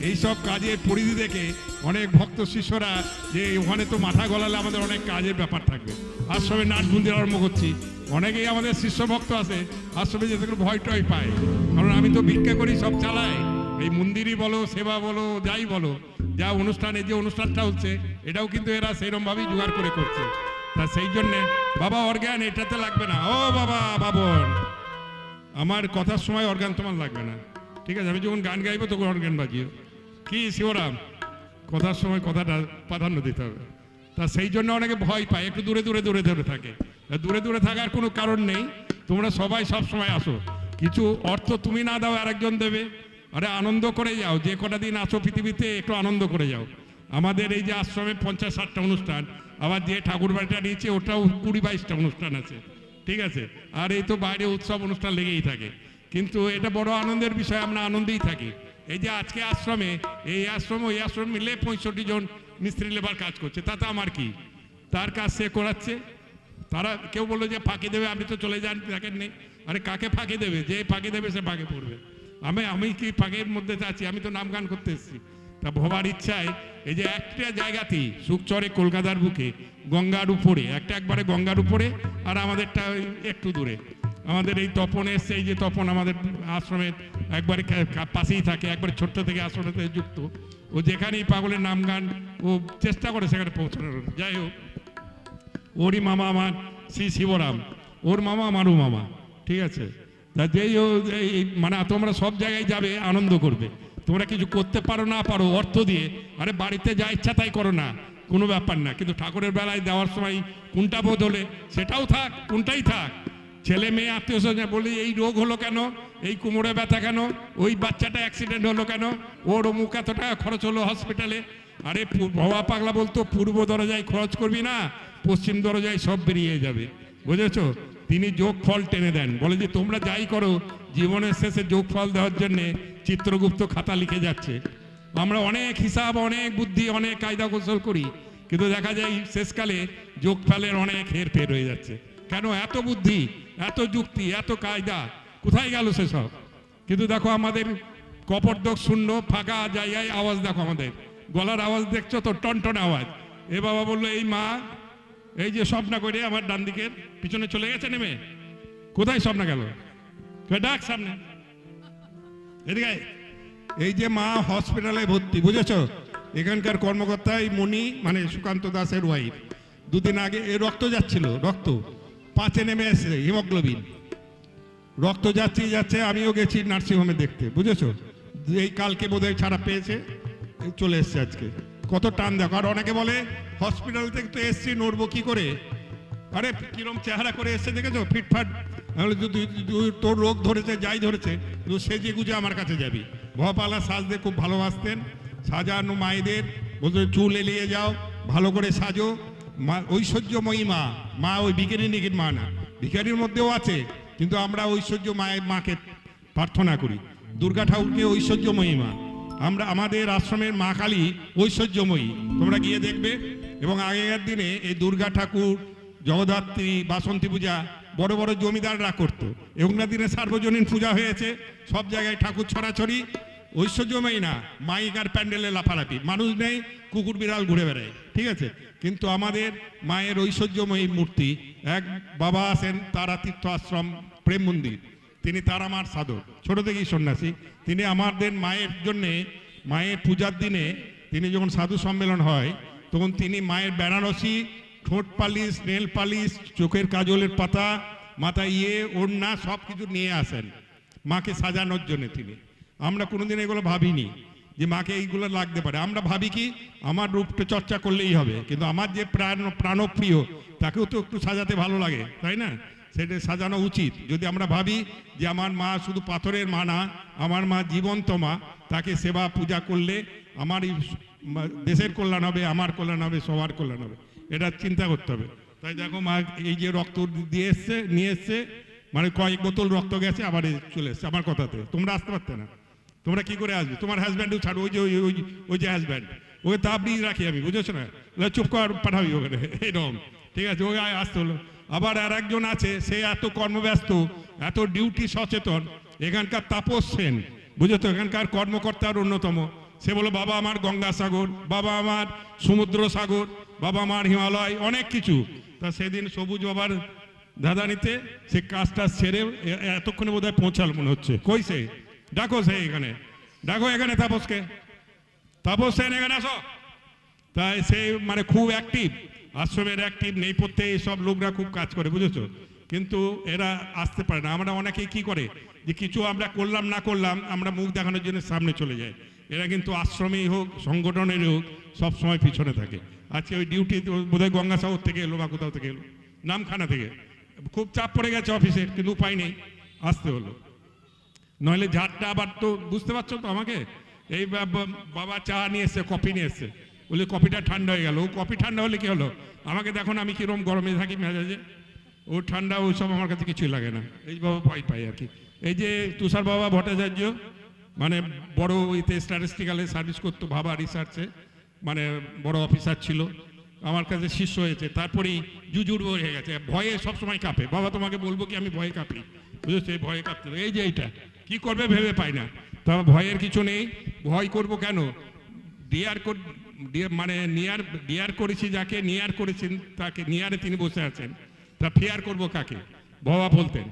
এইসব কাজের পরিধি দেখে অনেক ভক্ত শিষ্যরা যে ওখানে তো মাথা গলালে আমাদের অনেক কাজের ব্যাপার থাকবে আশ্রমে নাট বুন্দি আরম্ভ করছি অনেকেই আমাদের শিষ্য ভক্ত আছে আশ্রমে যেতে ভয় টয় পায় কারণ আমি তো ভিক্ষা করি সব চালাই এই মন্দিরই বলো সেবা বলো যাই বলো যা অনুষ্ঠানে যে অনুষ্ঠানটা হচ্ছে এটাও কিন্তু এরা সেইরকমভাবেই জোগাড় করে করছে তা সেই জন্যে বাবা অর্গান এটাতে লাগবে না ও বাবা বাবন আমার কথার সময় অর্গান তোমার লাগবে না ঠিক আছে আমি যখন গান গাইবো তখন অর্গান বাজিও কি শিবরাম কথার সময় কথাটা প্রাধান্য দিতে হবে তা সেই জন্য অনেকে ভয় পায় একটু দূরে দূরে দূরে দূরে থাকে দূরে দূরে থাকার কোনো কারণ নেই তোমরা সবাই সব সময় আসো কিছু অর্থ তুমি না দাও আরেকজন দেবে আরে আনন্দ করে যাও যে কটা দিন আসো পৃথিবীতে একটু আনন্দ করে যাও আমাদের এই যে আশ্রমে 50-60টা অনুষ্ঠান আবার যে ঠাকুর বাড়িটা নিয়েছে ওটাও 20-22টা অনুষ্ঠান আছে ঠিক আছে আর এই তো বাইরে উৎসব অনুষ্ঠান লেগেই থাকে কিন্তু এটা বড় আনন্দের বিষয় আমরা আনন্দেই থাকি এই যে আজকে আশ্রমে এই আশ্রম ওই আশ্রম মিলে 65 জন মিস্ত্রি লেবার কাজ করছে তাতে আমার কি তার কাজ সে করাচ্ছে তারা কেউ বললো যে ফাঁকি দেবে আপনি তো চলে যান দেখেন নেই আরে কাকে ফাঁকি দেবে যে ফাঁকি দেবে সে ফাঁকে পড়বে আমি কি পাগের মধ্যে আছি? আমি তো নাম গান করতে এসেছি। তা ভবার ইচ্ছায় এই যে একটা জায়গাতেই সুখচরে কলকাতার বুকে গঙ্গার উপরে একবারে গঙ্গার উপরে, আর আমাদেরটা ওই একটু দূরে আমাদের এই তপন এসছে। এই যে তপন আমাদের আশ্রমের একবারে পাশেই থাকে, একবারে ছোট্ট থেকে আশ্রমের সাথে যুক্ত। ও যেখানেই পাগলের নাম গান ও চেষ্টা করে সেখানে পৌঁছানোর। যাই হোক, ওরই মামা আমার শ্রী শিবরাম, ওর মামা আমারও মামা, ঠিক আছে। তা যেই মানে তোমরা সব জায়গায় যাবে, আনন্দ করবে। তোমরা কিছু করতে পারো না পারো অর্থ দিয়ে, আরে বাড়িতে যা ইচ্ছা তাই করো না, কোনো ব্যাপার না। কিন্তু ঠাকুরের বেলায় দেওয়ার সময় কোনটা বোধ হলে সেটাও থাক, কোনটাই থাক। ছেলে মেয়ে আত্মীয় স্বজন বলি এই রোগ হলো কেন, এই কোমরে ব্যথা কেন, ওই বাচ্চাটা অ্যাক্সিডেন্ট হলো কেন, ওর অমুক এত টাকা খরচ হলো হসপিটালে। আরে ভবা পাগলা বলতো পূর্ব দরজায় খরচ করবি না, পশ্চিম দরজায় সব বেরিয়ে যাবে, বুঝেছো? তিনি যোগ ফল টেনে দেন, বলে যে তোমরা যাই করো জীবনের শেষে যোগ ফল দেওয়ার জন্য চিত্রগুপ্ত খাতা লিখে যাচ্ছে। আমরা অনেক হিসাব, অনেক বুদ্ধি, অনেক কায়দা কৌশল করি, কিন্তু দেখা যায় শেষকালে যোগ ফলের অনেক হেরফের হয়ে যাচ্ছে। কেন? এত বুদ্ধি, এত যুক্তি, এত কায়দা কোথায় গেল সেসব? কিন্তু দেখো আমাদের কপর্দক শূন্য ফাঁকা জায়গায় আওয়াজ, দেখো আমাদের গলার আওয়াজ দেখছো তো, টনটনে আওয়াজ। এ বাবা বললো এই মা এই যে স্বপ্না করে আমার ডান দিকের পিছনে চলে গেছে নেমে, কোথায় স্বপ্না গেল? ডাক সামনে এদিকে। এই যে মা হসপিটালে ভর্তি, বুঝেছো? এখানকার কর্মকর্তা এই মণি মানে সুকান্ত দাসের ওয়াইফ, দুদিন আগে এই রক্ত যাচ্ছিল, রক্ত 5-এ নেমে এসে হিমোগ্লোবিন, রক্ত যাচ্ছে। আমিও গেছি নার্সিংহোমে দেখতে, বুঝেছো? এই কালকে বোধহয় ছাড়া পেয়েছে, চলে এসছে আজকে। কত টান দেখো। আর অনেকে বলে হসপিটাল থেকে তো এসছি, নড়বো কি করে? আরে কিরম চেহারা করে এসছে দেখেছো, ফিটফাট। তোর রোগ ধরেছে, যাই ধরেছে, সেজে গুজে আমার কাছে যাবি। ভপালা সাজতে খুব ভালোবাসতেন, সাজানো মায়েদের বলতে চুল এলিয়ে যাও, ভালো করে সাজো। মা ঐশ্বর্যময়ী মা, মা ওই ভিখারিনীর মা না, ভিখারির মধ্যেও আছে, কিন্তু আমরা ঐশ্বর্য মাকে প্রার্থনা করি। দুর্গা ঠাকুরকে ঐশ্বর্যময়ী মা, আমরা আমাদের আশ্রমের মা কালী ঐশ্বর্যময়ী, তোমরা গিয়ে দেখবে। এবং আগেকার দিনে এই দুর্গা ঠাকুর, জগদ্ধাত্রী, বাসন্তী পূজা বড় বড় জমিদাররা করতো। এখনকার দিনে সার্বজনীন পূজা হয়েছে, সব জায়গায় ঠাকুর ছড়াছড়ি। ঐশ্বর্যময়ী না, মাইকার প্যান্ডেলে লাফালাফি, মানুষ নেই, কুকুর বিড়াল ঘুরে বেড়ায়, ঠিক আছে। কিন্তু আমাদের মায়ের ঐশ্বর্যময়ী মূর্তি। এক বাবা আছেন তারা তীর্থ আশ্রম প্রেম মন্দির, তিনি তারামার সাধক, ছোট থেকেই সন্ন্যাসী। তিনি আমাদের মায়ের জন্যে, মায়ের পূজার দিনে তিনি যখন সাধু সম্মেলন হয় তখন তিনি মায়ের বেনারসি, ঠোঁট পালিশ, নেল পালিশ, চোখের কাজলের পাতা, মাথায় ওড়না সব কিছু নিয়ে আসেন মাকে সাজানোর জন্য। তিনি, আমরা কোনোদিন এগুলো ভাবিনি যে মাকে এইগুলো লাগতে পারে। আমরা ভাবি কি আমার রূপটা চর্চা করলেই হবে, কিন্তু আমার যে প্রাণপ্রিয় তাকেও তো একটু সাজাতে ভালো লাগে, তাই না? সেটা সাজানো উচিত। যদি আমরা ভাবি যে আমার মা শুধু পাথরের মা না, আমার মা জীবন্ত মা, তাকে সেবা পূজা করলে আমার এই দেশের কল্যাণ হবে, আমার কল্যাণ হবে, সবার কল্যাণ হবে, এটা চিন্তা করতে হবে। তাই দেখো মা এই যে রক্ত দিয়ে এসছে, নিয়ে এসছে, মানে কয়েক বোতল রক্ত গেছে, আবার চলে এসছে আমার কথাতে। তোমরা আসতে পারতে না, তোমরা কি করে আসবে? তোমার হাজব্যান্ডও ছাড়ো, ওই যে হাজব্যান্ড, ওকে তাবড়ি রাখি আমি, বুঝেছো না? চুপ কর, পাঠাবি ওখানে, এরকম, ঠিক আছে? ওকে আসতে হলো। আবার আর একজন আছে, সে এত কর্মব্যস্ত, এত ডিউটি সচেতন, এখানকার তাপস সেন, বুঝেছো? এখানকার কর্মকর্তার অন্যতম। সে বলো বাবা আমার গঙ্গাসাগর, বাবা আমার সমুদ্র সাগর, বাবা আমার হিমালয়, অনেক কিছু। তা সেদিন সবুজ বাবার দাদানিতে সে কাজটা সেরে এতক্ষণে বোধহয় পৌঁছাল মনে হচ্ছে। কই সে? ডাকো, সে এখানে ডাকো, এখানে তাপসকে। তাপস সেন এখানে আসো। তাই সে মানে খুব অ্যাক্টিভ, আশ্রমের অ্যাক্টিভ নেই পড়তে, সব লোকরা খুব কাজ করে, বুঝেছো? কিন্তু এরা আসতে পারে না। আমরা অনেকেই কি করে যে কিছু আমরা করলাম না করলাম, আমরা মুখ দেখানোর জন্য সামনে চলে যাই। এরা কিন্তু আশ্রমেই হোক, সংগঠনেরই হোক, সবসময় পিছনে থাকে। আজকে ওই ডিউটি বোধহয় গঙ্গাসাগর থেকে এলো বা কোথাও থেকে এলো, নামখানা থেকে। খুব চাপ পড়ে গেছে অফিসের, কিন্তু উপায় নেই, আসতে হলো। নইলে ঝাড়টা আবার তো বুঝতে পারছো তো আমাকে। এই বাবা চা নিয়ে এসছে, কফি নিয়ে এসছে, বলে কফিটা ঠান্ডা হয়ে গেল। ও কফি ঠান্ডা হলে কি হলো? আমাকে দেখো না আমি কিরম গরমে থাকি মেজাজে। ও ঠান্ডা ওইসব আমার কাছে কিছুই লাগে না, এই বাবা ভয় পাই আর কি। এই যে তুষার বাবা ভট্টাচার্য, মানে বড় ইতে স্ট্যাটিস্টিক্যালে সার্ভিস করতো, ভাবা রিসার্চে, মানে বড় অফিসার ছিল, আমার কাছে শিষ্য হয়েছে। তারপরেই জুজুর হয়ে গেছে, ভয়ে সবসময় কাঁপে। বাবা তোমাকে বলবো কি আমি ভয়ে কাঁপি, বুঝেছো? এই ভয়ে কাঁপতে, এই যে এইটা কি করবে ভেবে পাই না। তবে ভয়ের কিছু নেই, ভয় করব কেন? নিয়ার করেছি যাকে, নিয়ার করেছেন তাকে, নিয়ারে তিনি বসে আছেন, তা ফেয়ার করব কাকে? বাবা বলতেন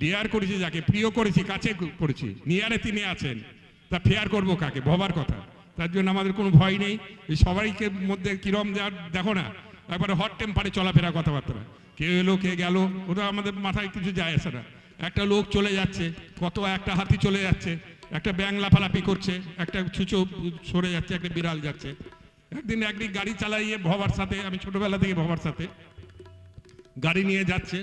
ডিয়ার করেছি যাকে, প্রিয় করেছি, কাছে করেছি, নিয়ারে তিনি আছেন, তা ফেয়ার করব কাকে? ভবার কথা। তার জন্য আমাদের কোনো ভয় নেই। এই সবাইকে মধ্যে কিরম দেখো না, একবারে হট টেম্পারে চলাফেরা, কথাবার্তা, কে এলো কে গেল ওটা আমাদের মাথায় কিছু যায় আসে না। একটা লোক চলে যাচ্ছে, একটা হাতি চলে যাচ্ছে, একটা ব্যাং লাফালাফি করছে, একটা ছুঁচো সরে যাচ্ছে, একটা বিড়াল যাচ্ছে। একদিন গাড়ি চালাইয়ে ভবার সাথে, আমি ছোটবেলা থেকে ভবার সাথে গাড়ি নিয়ে যাচ্ছে,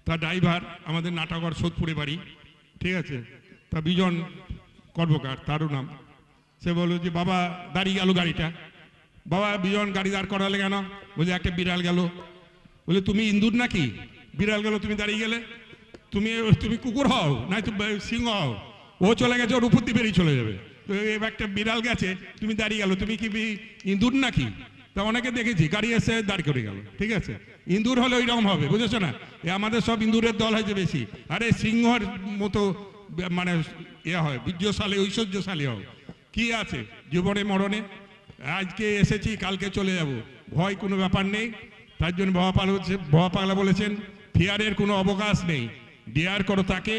তা ড্রাইভার আমাদের নাটাগড় সোদপুরে বাড়ি, ঠিক আছে, তা বিজন কর্মকার তারও নাম। সে বলল যে বাবা দাঁড়িয়ে গেল গাড়িটা। বাবা বিজন গাড়ি দাঁড় করালে কেন? বলছে একটা বিড়াল গেল। বলে তুমি ইন্দুর নাকি? বিড়াল গেল তুমি দাঁড়িয়ে গেলে? তুমি কুকুর হও না সিংহ হও? ও চলে গেছে, ওর উপর দিয়ে বেরিয়ে চলে যাবে। তো এবার একটা বিড়াল গেছে, তুমি দাঁড়িয়ে গেল, তুমি কি ইন্দুর নাকি? তা অনেকে দেখেছি গাড়ি এসে দাঁড় করে গেল, ঠিক আছে। ইন্দুর হলে ওই রকম হবে, বুঝেছো না? আমাদের সব ইন্দুরের দল হয়েছে বেশি। আরে সিংহর মতো মানে হয়, বীর্যশালী ঐশ্বর্যশালী হও। কি আছে জীবনে মরণে? আজকে এসেছি, কালকে চলে যাব, ভয় কোনো ব্যাপার নেই। তার জন্য বাবা পাগলা বলেছেন ফিয়ারের কোনো অবকাশ নেই, ডিয়ার করো তাকে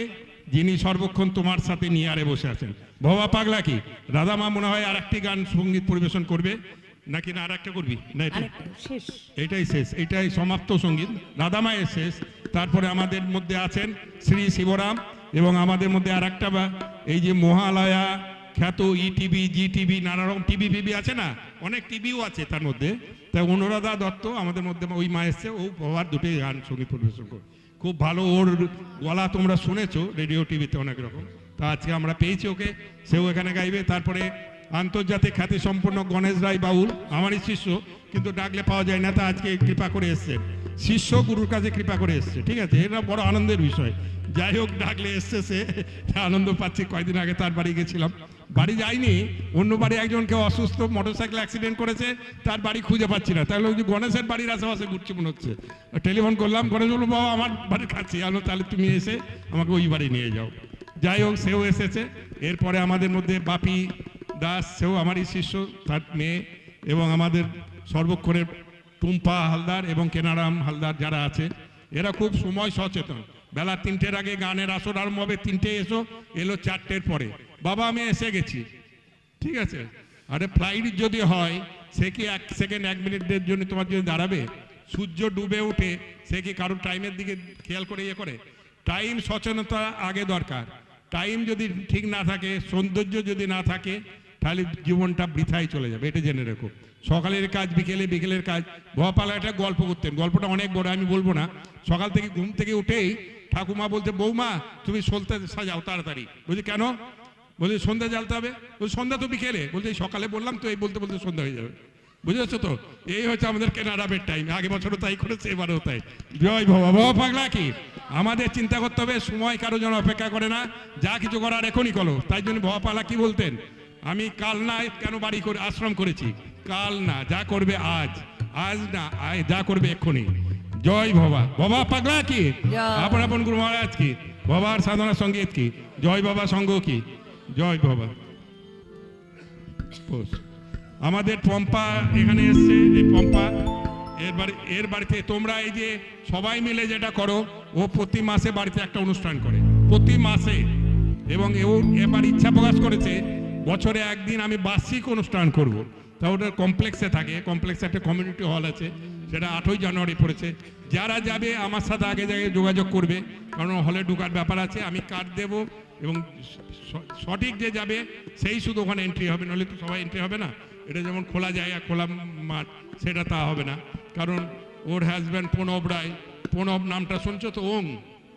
যিনি সর্বক্ষণ তোমার সাথে নিয়ারে বসে আছেন। বাবা পাগলা কি রাধা মা মনে হয় আর একটি গান সঙ্গীত পরিবেশন করবে নাকি? না আর একটা করবি না? এটাই শেষ, এটাই সমাপ্ত সঙ্গীত, রাধা মায়ের শেষ। তারপরে আমাদের মধ্যে আছেন শ্রী শিবরাম, এবং আমাদের মধ্যে আর একটা এই যে মহালয়া খ্যাত ইটিভি, জি টিভি, নানা রকম টিভি ফিভি আছে না, অনেক টিভিও আছে তার মধ্যে। তাই অনুরাধা দত্ত আমাদের মধ্যে, ওই মা এসছে, ও বাবার দুটোই গান সঙ্গীত পরিবেশন করে, খুব ভালো। ওর গলা তোমরা শুনেছো রেডিও টিভিতে অনেক রকম। তা আজকে আমরা পেয়েছি ওকে, সেও এখানে গাইবে। তারপরে আন্তর্জাতিক খ্যাতি সম্পন্ন গণেশ রায় বাউল, আমারই শিষ্য, কিন্তু ডাকলে পাওয়া যায় না, তা আজকে কৃপা করে এসছে, শিষ্য গুরুর কাছে কৃপা করে এসছে, ঠিক আছে। এটা বড় আনন্দের বিষয়। যাই হোক, ডাকলে এসছে, সে আনন্দ পাচ্ছি। কয়েকদিন আগে তার বাড়ি গেছিলাম, বাড়ি যাইনি, অন্য বাড়ি একজনকে অসুস্থ, মোটরসাইকেল অ্যাক্সিডেন্ট করেছে, তার বাড়ি খুঁজে পাচ্ছি না। তাহলে ওই যে গণেশের বাড়ির আশেপাশে ঘুরছে মনে হচ্ছে। টেলিফোন করলাম, গণেশ বললো বাবা আমার বাড়ির কাছে আলো, তাহলে তুমি এসে আমাকে ওই বাড়ি নিয়ে যাও। যাই হোক, সেও এসেছে। এরপরে আমাদের মধ্যে বাপি দাস, সেও আমারই শিষ্য, তার মেয়ে, এবং আমাদের সর্বক্ষণের টুম্পা হালদার এবং কেনারাম হালদার যারা আছে, এরা খুব সময় সচেতন। বেলা 3টের আগে গানের আসর আরম্ভ হবে, 3টে এসো, এলো 4টের পরে। বাবা আমি এসে গেছি, ঠিক আছে। আরে ফ্লাইট যদি হয়, সে কি 1 সেকেন্ড 1 মিনিটের জন্য তোমার জন্য দাঁড়াবে? সূর্য ডুবে উঠে সে কি কারোর টাইমের দিকে খেয়াল করে ইয়ে করে? টাইম সচেতনতা আগে দরকার। টাইম যদি ঠিক না থাকে, সৌন্দর্য যদি না থাকে, তাহলে জীবনটা বৃথায় চলে যাবে, এটা জেনে রেখো। সকালের কাজ বিকেলে, বিকেলের কাজ। ভপালা একটা গল্প করতেন, গল্পটা অনেক বড়, আমি বলবো না। সকাল থেকে ঘুম থেকে উঠেই ঠাকুমা বলতে, বৌমা তুমি সলতে সাজাও তাড়াতাড়ি। বলছি কেন? বলছি সন্ধ্যা জ্বালতে হবে। বলছি সন্ধ্যা তো বিকেলে। বলছি সকালে বললাম তো, এই বলতে বলতে সন্ধ্যা হয়ে যাবে, বুঝেছো তো? এই হচ্ছে আমাদের কেনারামের টাইম। আগে বছরও তাই করেছে, এবারেও তাই। জয় বাবা। বাবা পাগলা কি আমাদের চিন্তা করতে হবে, সময় কারো জন্য অপেক্ষা করে না, যা কিছু করার এখনই করো। তাই জন্য বাবা পাগলা কি বলতেন, আমি কাল না কেন বাড়ি করে আশ্রম করেছি, কাল না, যা করবে আজ, আজ না যা করবে এক্ষুনি। জয় বাবা। বাবা পাগলা কি আপন আপন গুরু মহারাজ কি, বাবার সাধনা সঙ্গীত কি, জয় বাবা সঙ্গ কি, জয় বাবা। আমাদের পম্পা এখানে এসছে, এই পম্পা এর বাড়িতে তোমরা এই যে সবাই মিলে যেটা করো, ও প্রতি মাসে বাড়িতে একটা অনুষ্ঠান করে, প্রতি মাসে। এবং এবার ইচ্ছা প্রকাশ করেছে বছরে একদিন আমি বার্ষিক অনুষ্ঠান করব। তা ওটার কমপ্লেক্সে থাকে, কমপ্লেক্সে একটা কমিউনিটি হল আছে, সেটা 8ই জানুয়ারি পড়েছে। যারা যাবে আমার সাথে আগে যোগাযোগ করবে, কারণ হলে ঢোকার ব্যাপার আছে, আমি কার্ড দেব, এবং সঠিক যে যাবে সেই শুধু ওখানে এন্ট্রি হবে, নাহলে তো সবাই এন্ট্রি হবে না। এটা যেমন খোলা জায়গা, খোলা মাঠ, সেটা তা হবে না। কারণ ওর হাজব্যান্ড প্রণব রায়, প্রণব নামটা শুনছো তো, ওং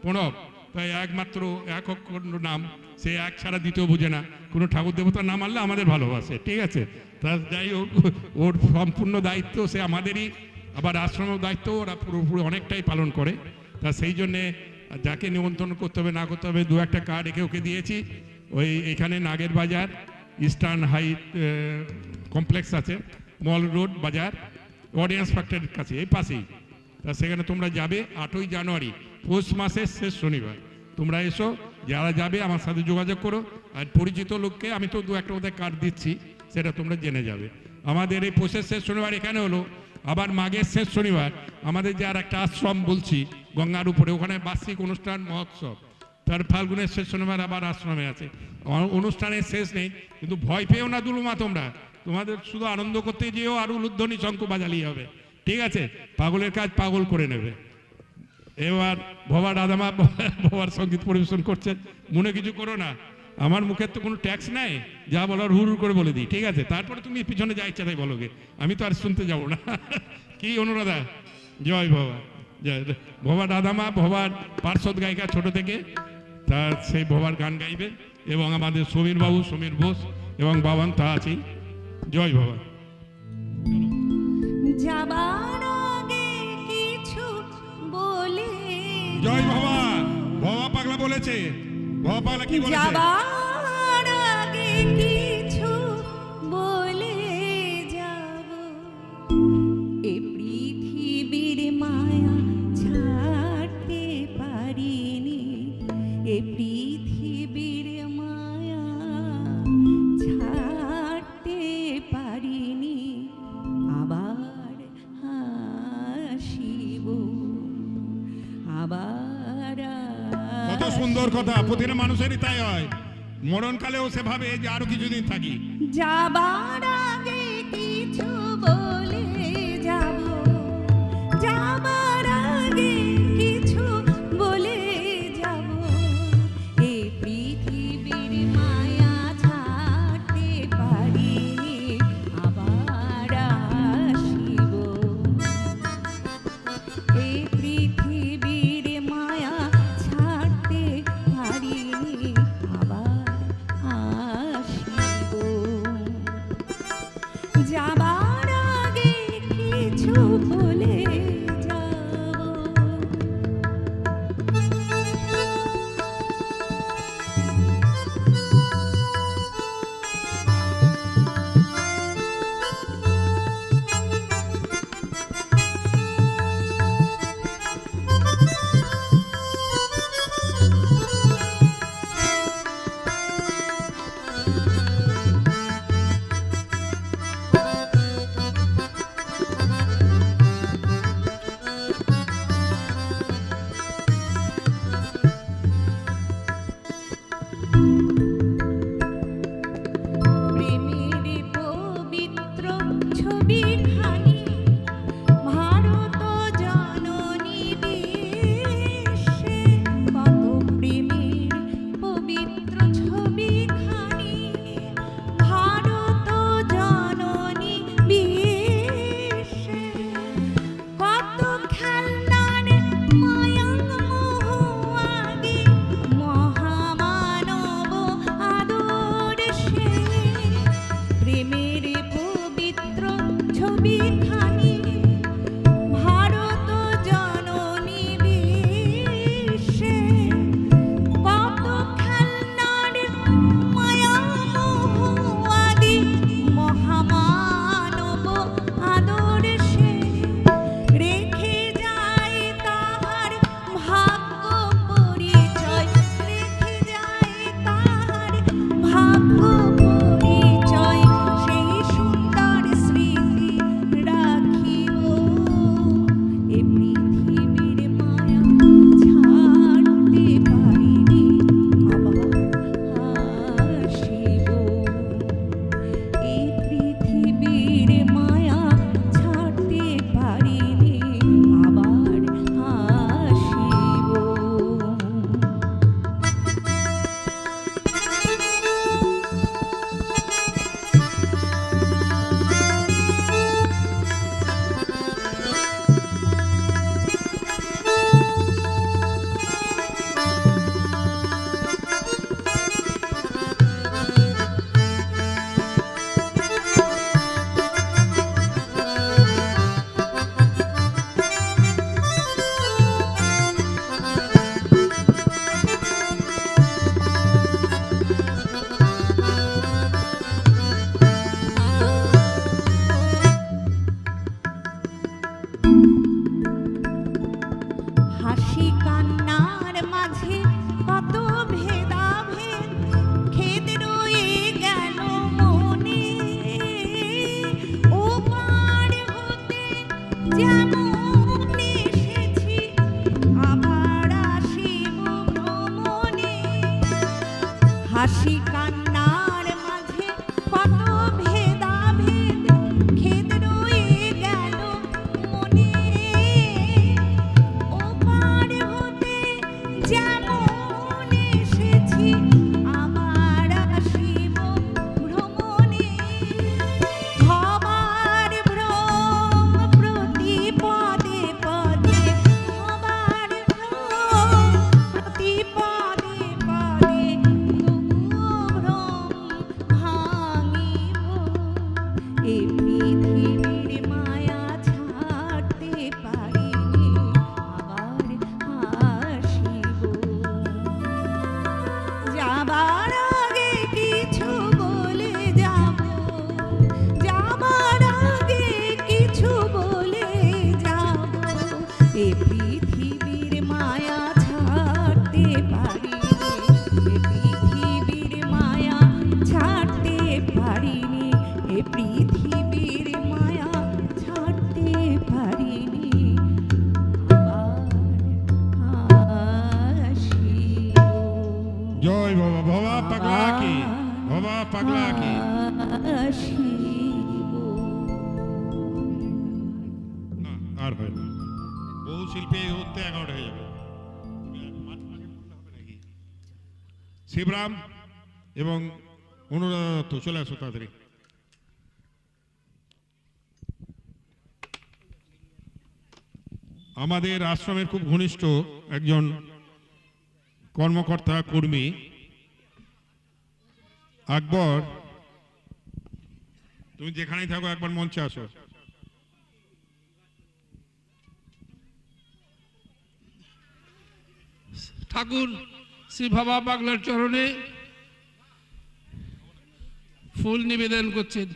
প্রণব, তাই একমাত্র এক অক্ষর নাম, সে এক ছাড়া দ্বিতীয় বুঝে না। কোনো ঠাকুর দেবতার নাম আনলে আমাদের ভালোবাসে, ঠিক আছে। তা যাই হোক, ওর সম্পূর্ণ দায়িত্ব সে আমাদেরই, আবার আশ্রমের দায়িত্ব ওরা পুরোপুরি অনেকটাই পালন করে। তা সেই জন্যে যাকে নিমন্ত্রণ করতে হবে না করতে হবে, 2-1টা কার্ড ওকে দিয়েছি। ওই এখানে নাগের বাজার ইস্টার্ন হাইট কমপ্লেক্স আছে, মল রোড বাজার, অডিয়েন্স ফ্যাক্টরির কাছে, এই পাশেই। তা সেখানে তোমরা যাবে 8ই জানুয়ারি, পৌষ মাসের শেষ শনিবার। তোমরা এসো, যারা যাবে আমার সাথে যোগাযোগ করো। আর পরিচিত লোককে আমি তো দু একটা ওদের কার্ড দিচ্ছি, সেটা তোমরা জেনে যাবে। আমাদের এই পৌষের শেষ শনিবার এখানে হলো, আবার মাঘের শেষ শনিবার আমাদের যে আর একটা আশ্রম বলছি গঙ্গার উপরে, ওখানে বার্ষিক অনুষ্ঠান মহোৎসব। তার ফাল্গুনের শেষ শনিবার আবার আশ্রমে আছে। অনুষ্ঠানের শেষ নেই, কিন্তু ভয় পেও না দুলুমা, তোমরা তোমাদের শুধু আনন্দ করতে যেও আর উলুধ্বনি শঙ্খ বাজালেই হবে, ঠিক আছে? পাগলের কাজ পাগল করে নেবে। এবার ভবা দাদামা ভবার সঙ্গীত পরিবেশন করছেন, মনে কিছু করো না, আমার মুখের তো কোনো ট্যাক্স নাই, যা বলার হুড় করে বলে দিই, ঠিক আছে? তারপরে তুমি পিছনে যা ইচ্ছা তাই বলোগে, আমি তো আর শুনতে যাবো না। কি অনুরাধা? জয় ভবা, জয় ভবা দাদামা, ভবার পার্শ্বদ গায়িকা ছোট থেকে, তার সেই ভবার গান গাইবে। এবং আমাদের সমীর বাবু, সমীর বোস এবং বাবান তা আছেই। জয় ভবা। যাবার আগে কিছু বলে, জয় ভবা। ভবা পাগলা বলেছে, ভবা পাগলা কি বলেছে? যাবার আগে কিছু বলে যাব, এ পৃথিবীর মায়া ছাড়তে পারিনি, এ পৃথিবীর মায়া ছাড়তে পারিনি, আবার হাসিব, আবার কত সুন্দর কথা, প্রতিটা মানুষেরই তাই হয়। মরণকালেও সে ভাবে যে আরো কিছুদিন থাকি। যাবার আগে কিছু বলে যাব, যাবার আগে কিছু বলে যাব, এই পৃথিবীর মায়া ছাড়তে পারিনি, আবার আসিব, এই পৃথিবীর মায়া ছাড়তে পারিনি, আবার আসিব, যাবার আগে কিছু বলে যাব। প্রেমের পবিত্র ছবিখানি ভারত জননী বিশ্বে, কত প্রেমের পবিত্র ছবিখানি ভারত জননী বিশ্বে, কত খেলনার মায়াঙ্গ মোহাগে মহামানব আদর্শে, প্রেমের পবিত্র ছবিখানি ভারত জননী বিশ্বে, কত খেলনার হাসি কান্নার মাঝে কত ভেদাভেদ খেদ রয়ে গেল মনে ওপার হতে যেমন এসেছি আবার আসিব ভ্রমণে ভবার ভ্রম প্রতি পদে পদে ভবার ভ্রম প্রতি পদে পদে তবুও ভ্রম ভাঙিব এ পৃথিবীর মায়া ছাড়তে পারিনি আবার হাসিব যাবার আগে কিছু বলে যাব যাবার আগে কিছু বলে যাব এ পৃথিবীর মায়া ছাড়তে পারিনি এ পৃথিবীর মায়া ছাড়তে পারিনি এ পৃথিবীর মায়া ছাড়তে পারিনি আবার হাসিব জয় বাবা। বাবা পাগলা কি, বাবা পাগলা কি। না, আর হয় না, বহু শিল্পী হতে 11 হয়ে যাবে। শিবরাম এবং অনুরাধা দত্ত চলে আসো তাড়াতাড়ি। আমাদের আশ্রমের খুব ঘনিষ্ঠ একজন কর্মকর্তা কর্মী আকবর, তুমি যেখানেই থাকো একবার মঞ্চে আসো। ঠাকুর শ্রী বাবা পাগলার চরণে ফুল নিবেদন করছেন।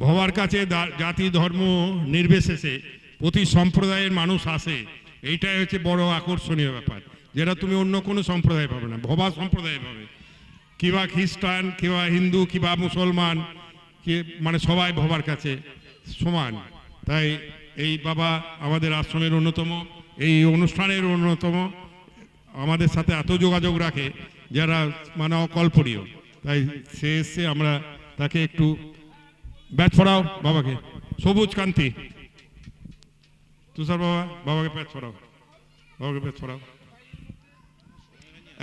ভবার কাছে জাতি ধর্ম নির্বিশেষে প্রতি সম্প্রদায়ের মানুষ আসে, এইটাই হচ্ছে বড় আকর্ষণীয় ব্যাপার, যেটা তুমি অন্য কোনো সম্প্রদায় পাবে না, ভবা সম্প্রদায় পাবে। কিবা খ্রিস্টান, কিবা হিন্দু, কিবা মুসলমান, কি মানে সবাই ভবার কাছে সমান। তাই এই বাবা আমাদের আশ্রমের অন্যতম, এই অনুষ্ঠানের অন্যতম, আমাদের সাথে এত যোগাযোগ রাখে যারা মানে অকল্পনীয়। তাই সে এসে আমরা তাকে একটু ব্যাচ পড়াও বাবাকে। সবুজ কান্তি, তুষার বাবা, বাবাকে ব্যাচ পড়াও, বাবাকে ব্যাচ পড়াও।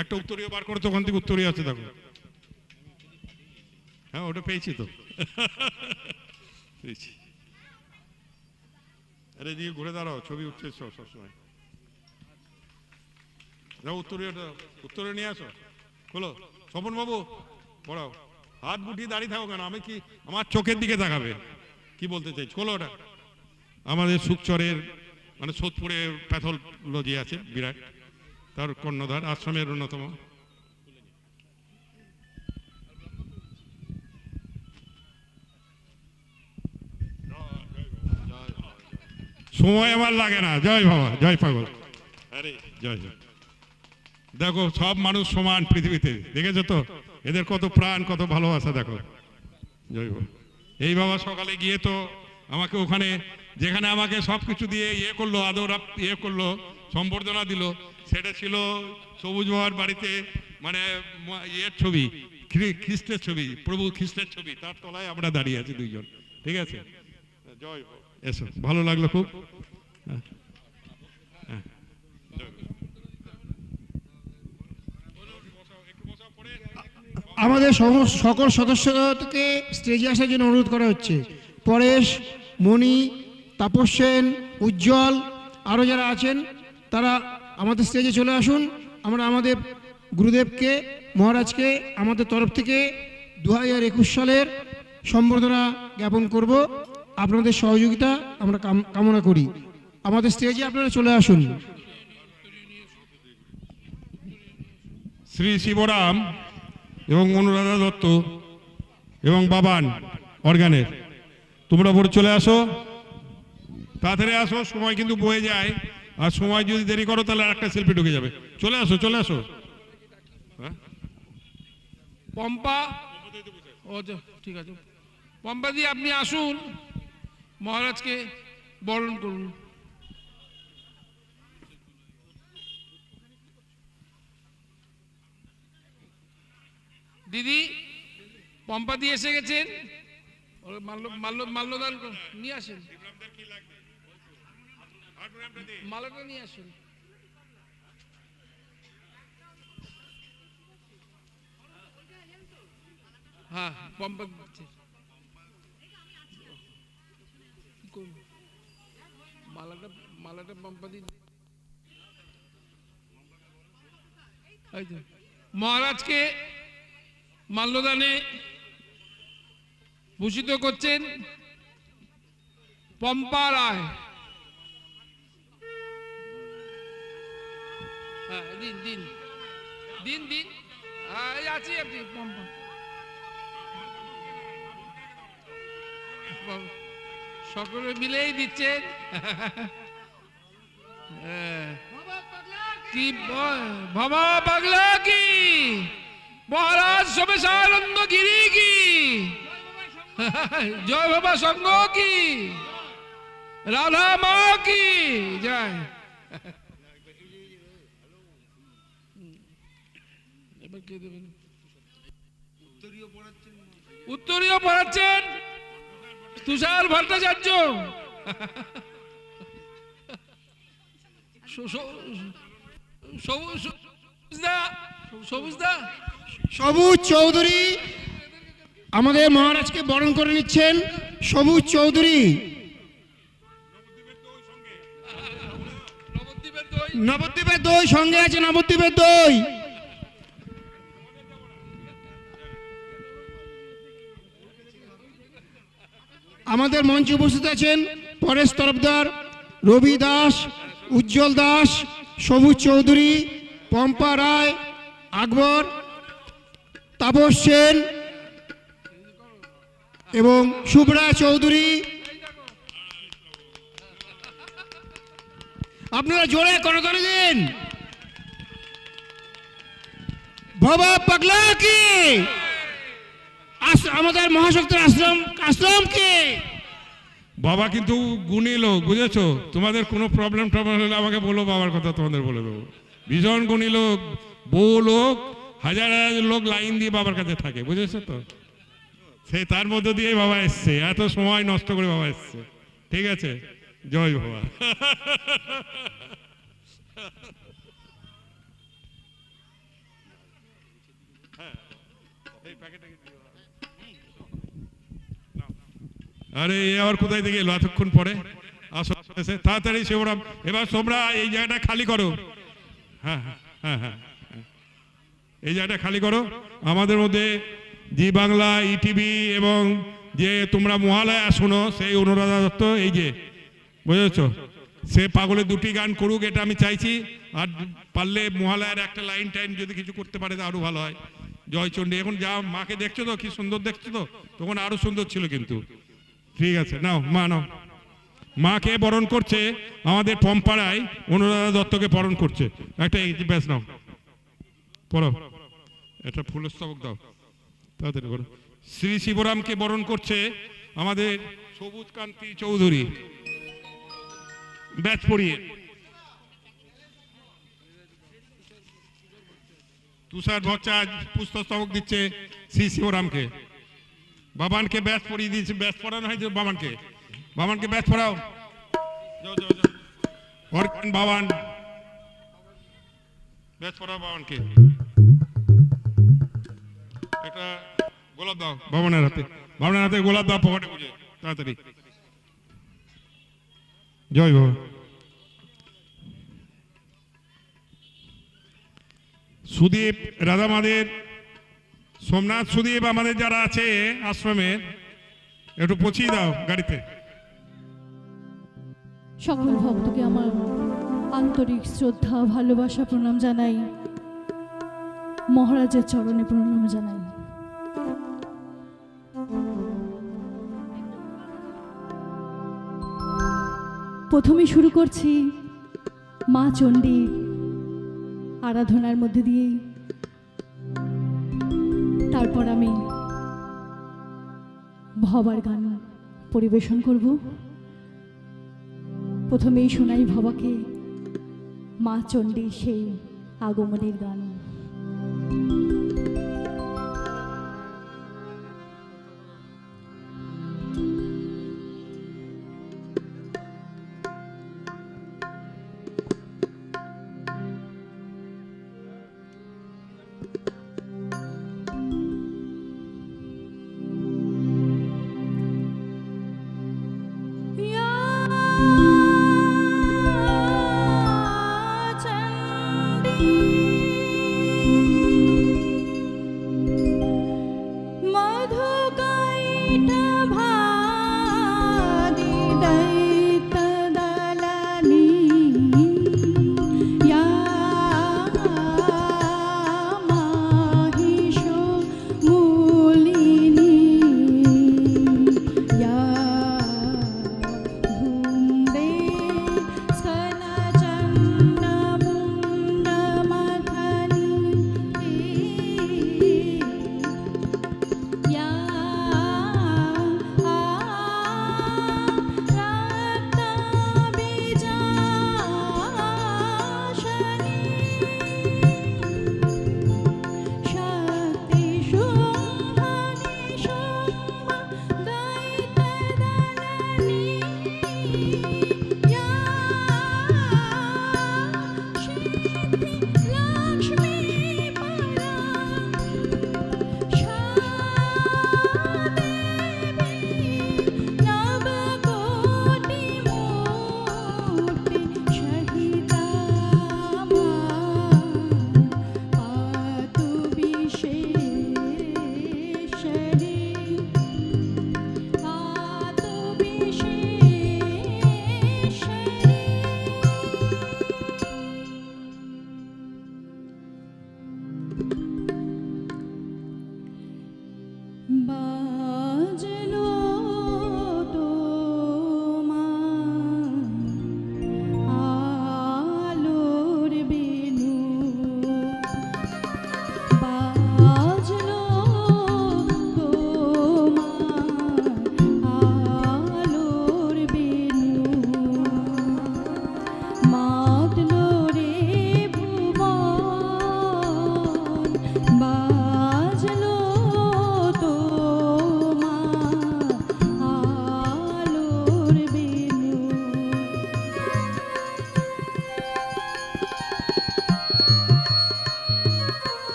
একটা উত্তরীয় বার করো তো, ওখান থেকে উত্তরীয় আছে দেখো। হ্যাঁ ওটা পেয়েছি তো, পেয়েছি। আরে দিয়ে ঘুরে দাঁড়াও, ছবি উঠছে সবসময়। যাও উত্তরীয়টা, উত্তরীয় নিয়ে আসো, খোলো। স্বপন বাবু পড়াও। হাত গুটিয়ে দাঁড়িয়ে থাকো কেন? আমি কি আমার চোখের দিকে তাকাবে? কি বলতে চাই? খোলো ওটা। আমাদের সুকচরের মানে সোদপুরে প্যাথোলজি আছে বিরাট, তার কর্ণধার, আশ্রমের অন্যতম। সময় আমার লাগে না। জয় বাবা, জয় পাগল। আরে জয় জয়। দেখো সব মানুষ সমান পৃথিবীতে, দেখেছো তো এদের কত প্রাণ, কত ভালোবাসা দেখো। জয় বাবা। এই বাবা সকালে গিয়ে তো আমাকে ওখানে, যেখানে আমাকে সব কিছু দিয়ে ইয়ে করলো, আদর ইয়ে করলো, সম্বর্ধনা দিল, সেটা ছিল সবুজ বাবার বাড়িতে, মানে ইয়ের ছবি, খ্রিস্টের ছবি, প্রভু খ্রিস্টের ছবি, তার তলায় আমরা দাঁড়িয়ে আছি দুইজন। ঠিক আছে, জয় বাবা। এসো, ভালো লাগলো খুব। আমাদের সকল সদস্যকে স্টেজে আসার জন্য অনুরোধ করা হচ্ছে। পরেশ, মণি, তাপস সেন, উজ্জ্বল, আরও যারা আছেন তারা আমাদের স্টেজে চলে আসুন। আমরা আমাদের গুরুদেবকে, মহারাজকে আমাদের তরফ থেকে 2021 সালের সম্বর্ধনা জ্ঞাপন করব। আপনাদের সহযোগিতা আমরা কামনা করি। আমাদের স্টেজে আপনারা চলে আসুন। শ্রী শিবরাম এবং অনুরাধা দত্ত এবং বাবান অর্গানের, তোমরা পরে চলে আসো, তাড়াতাড়ি আসো, সময় কিন্তু বয়ে যায়। আর সময় যদি দেরি করো তাহলে আরেকটা শিল্পী ঢুকে যাবে। চলে আসো, চলে আসো। পম্পা, ও ঠিক আছে, পম্পা দিয়ে আপনি আসুন, মহারাজকে বরণ করুন। দিদি পম্পা দিয়ে এসে গেছেন, মাল্যদান নিয়ে আসেন, মালাটা নিয়ে আসেন। হ্যাঁ পম্পা দিচ্ছে। কি করবো? মালাটা পম্পা দিন। মহারাজকে মাল্যদানে ভূষিত করছেন পম্পা রায়। হ্যাঁ দিন দিন দিন দিন, এই আছি আপনি পম্পা। সকলে মিলেই দিচ্ছেন। কি বাবা পাগলা কি, মহারাজ সোমেশানন্দ গিরি কি, জয় বাবা সঙ্গ কি, রাধা মা কি জয়। এবার কে দেবেন? উত্তরীয় পড়াচ্ছেন তুষার ভট্টাচার্য। সবুজ চৌধুরী আমাদের মহারাজকে বরণ করে নিচ্ছেন। সবুজ চৌধুরী, নবদ্বীপের দই সঙ্গে আছে, নবদ্বীপের দই। আমাদের মঞ্চে উপস্থিত আছেন পরেশ তরফদার, রবি দাস, উজ্জ্বল দাস, সবুজ চৌধুরী, পম্পা রায়, আকবর, তাপস সেন এবং শুভ্রা চৌধুরী। আপনারা জোরে করতালি দিন। বাবা পাগলা কি, আমাদের মহাশক্তির আশ্রম কি। বাবা কিন্তু গুণী লোক, বুঝেছো? তোমাদের কোনো প্রবলেম হলে আমাকে বলো, বাবার কথা তোমাদের বলে দেবো। ভীষণ গুণী লোক, বহু লোক, হাজার হাজার লোক লাইন দিয়ে বাবার কাছে থাকে, বুঝেছো তো? সেই তার মধ্যে দিয়ে বাবা এসছে, এত সময় নষ্ট করে বাবা এসছে। ঠিক আছে, জয় বাবা। আরে এ আবার কোথায় থেকে এলো এতক্ষণ পরে? আসে তাড়াতাড়ি শিবরাম, এবার তোমরা এই জায়গাটা খালি করো। হ্যাঁ হ্যাঁ হ্যাঁ, এই জায়গাটা খালি করো। আমাদের মধ্যে জি বাংলা, ইটিভি এবং যে তোমরা মহালয়া শোনো, সেই অনুরাধা দত্ত, এই যে বুঝেছ, সে পাগলের দুটি গান করুক, এটা আমি চাইছি। আর পারলে মহালয়ার একটা লাইন টাইম যদি কিছু করতে পারে আরো ভালো হয়। জয়চণ্ডী, এখন যা মাকে দেখছো তো কি সুন্দর দেখছো তো, তখন আরো সুন্দর ছিল কিন্তু। ঠিক আছে, নাও মা নাও। মাকে বরণ করছে আমাদের পম্পাড়ায়, অনুরাধা দত্তকে বরণ করছে। একটা এই ব্যাস নাও, পড়ো, এটা ফুলের স্তবক দাও, তাড়াতাড়ি করো। শ্রী শিবরামকে বরণ করছে আমাদের সবুজ কান্তি চৌধুরী, ব্যাচ পড়িয়ে। তুষার ভট্টাচার্য পুষ্পস্তবক দিচ্ছে শ্রী শিবরামকে। বাবানকে ব্যাচ পড়িয়ে দিয়েছে, ব্যাচ পড়ানো হয়েছে বাবানকে। বাবানকে ব্যাচ পড়াও, বাবান ব্যাচ পড়াও বাবানকে। একটা গোলাপ দাও বাবানের হাতে, বাবানের হাতে গোলাপ দাও পকেটে বুঝে, তাড়াতাড়ি। জয় বাবা। সুদীপ, রাধামাদের, সোমনাথ, সুদীপ আমাদের যারা আছে আশ্রমের, একটু পৌঁছিয়ে দাও গাড়িতে। সকল ভক্তকে আমার আন্তরিক শ্রদ্ধা, ভালোবাসা, প্রণাম জানাই। মহারাজের চরণে প্রণাম জানাই। প্রথমে শুরু করছি মা চণ্ডীর আরাধনার মধ্যে দিয়েই। তারপর আমি ভবার গান পরিবেশন করব। প্রথমেই শোনাই ভবাকে মা চণ্ডীর সেই আগমনের গান।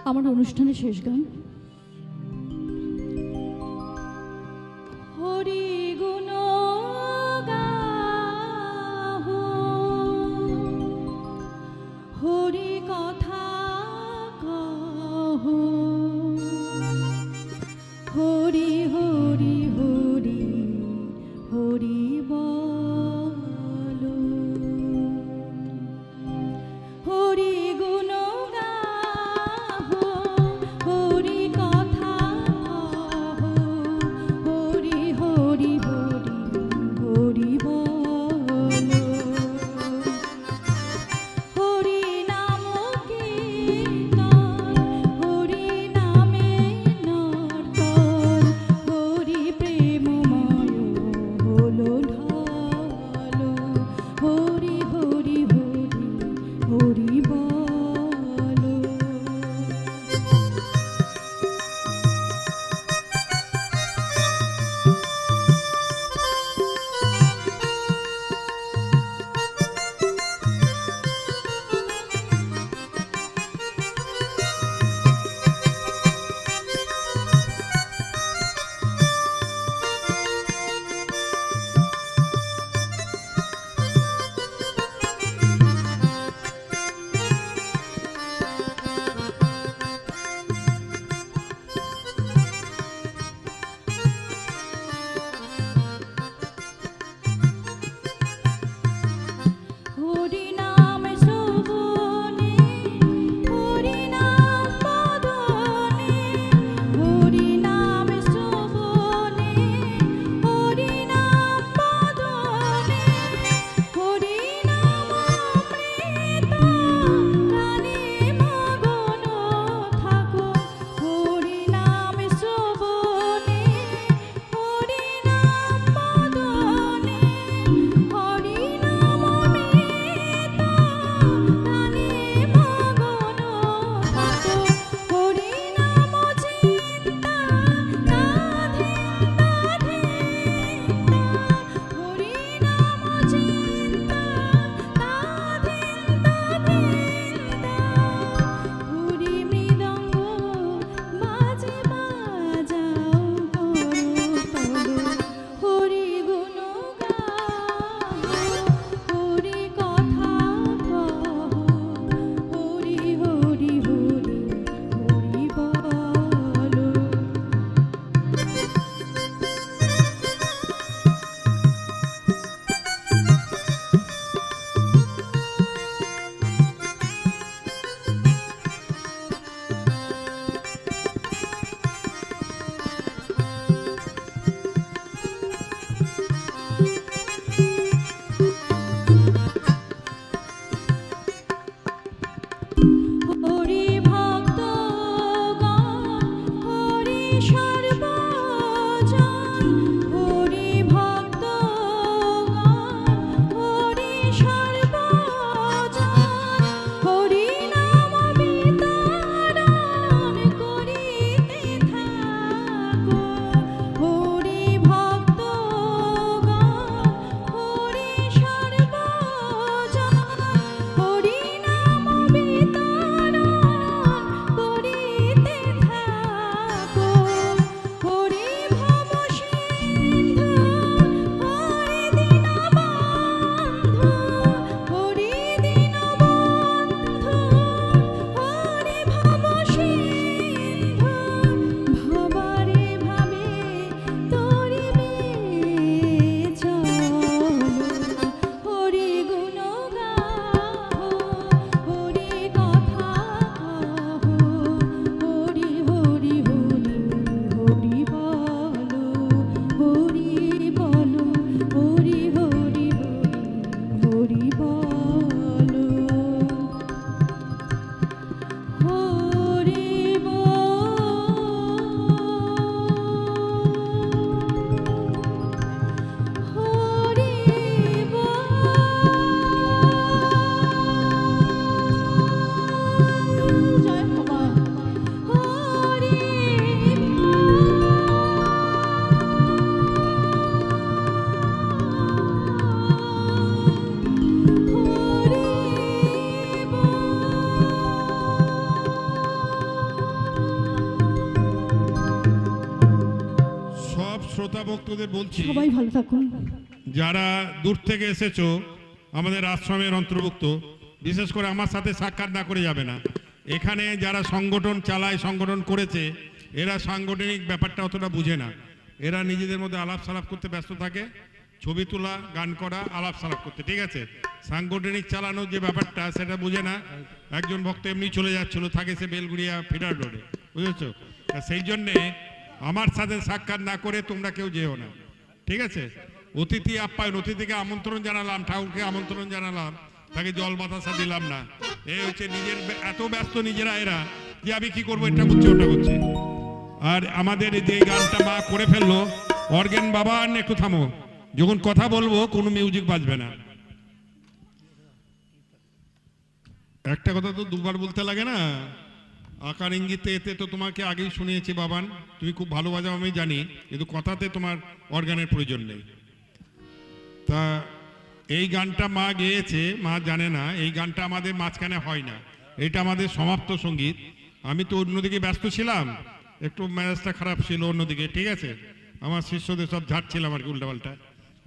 আমার অনুষ্ঠানের শেষ গান। হরি গুণ গাহো, হরি কথা কহো, হরি হরি হরি হরি বলো, হরি গুণ গাহো, হরি কথা কহো, হরি হরি হরি হরি বলো, হরি নাম কীর্তন, হরি নামে নর্তন, হরি প্রেমময় হলো ঢালো, হরি হরি হরি হরি বলো। ভক্তদের বলছি, সবাই ভালো থাকুন। যারা দূর থেকে এসেছো আমাদের আশ্রমের অন্তর্ভুক্ত, বিশেষ করে আমার সাথে সাক্ষাৎ না করে যাবে না। এখানে যারা সংগঠন চালায়, সংগঠন করেছে, এরা সাংগঠনিক ব্যাপারটা অতটা বুঝে না। এরা নিজেদের মধ্যে আলাপ সালাপ করতে ব্যস্ত থাকে, ছবি তোলা, গান করা, আলাপ সালাপ করতে, ঠিক আছে? সাংগঠনিক চালানোর যে ব্যাপারটা সেটা বুঝে না। একজন ভক্ত এমনি চলে যাচ্ছিল, থাকে সে বেলগুড়িয়া ফিডার রোডে, বুঝেছো? সেই জন্যে আমার সাথে সাক্ষাৎ না করে তোমরা কেউ যেও না, ঠিক আছে? অতিথি আপ্যায়ন, অতিথিকে আমন্ত্রণ জানালাম, ঠাকুরকে আমন্ত্রণ জানালাম, তাকে জল বাতাসা দিলাম না। এই হচ্ছে নিজের এত ব্যস্ত নিজেরা এরা, যে আমি কি করবো, এটা করছে ওটা করছে। আর আমাদের যে গানটা মা করে ফেললো, অর্গেন বাবা একটু থামো, যখন কথা বলবো কোনো মিউজিক বাজবে না। একটা কথা তো দুবার বলতে লাগে না, আকার ইঙ্গিতে এতে তো তোমাকে আগেই শুনিয়েছি বাবান, তুমি খুব ভালো বাজাও আমি জানি, কিন্তু কথাতে তোমার অর্গানের প্রয়োজন নেই। তা এই গানটা মা গেয়েছে, মা জানে না এই গানটা আমাদের মাঝখানে হয় না, এটা আমাদের সমাপ্ত সঙ্গীত। আমি তো অন্যদিকে ব্যস্ত ছিলাম, একটু মেজাজটা খারাপ ছিল অন্যদিকে, ঠিক আছে? আমার শিষ্যদের সব ঝাড়ছিলাম আর কি উল্টাপাল্টা।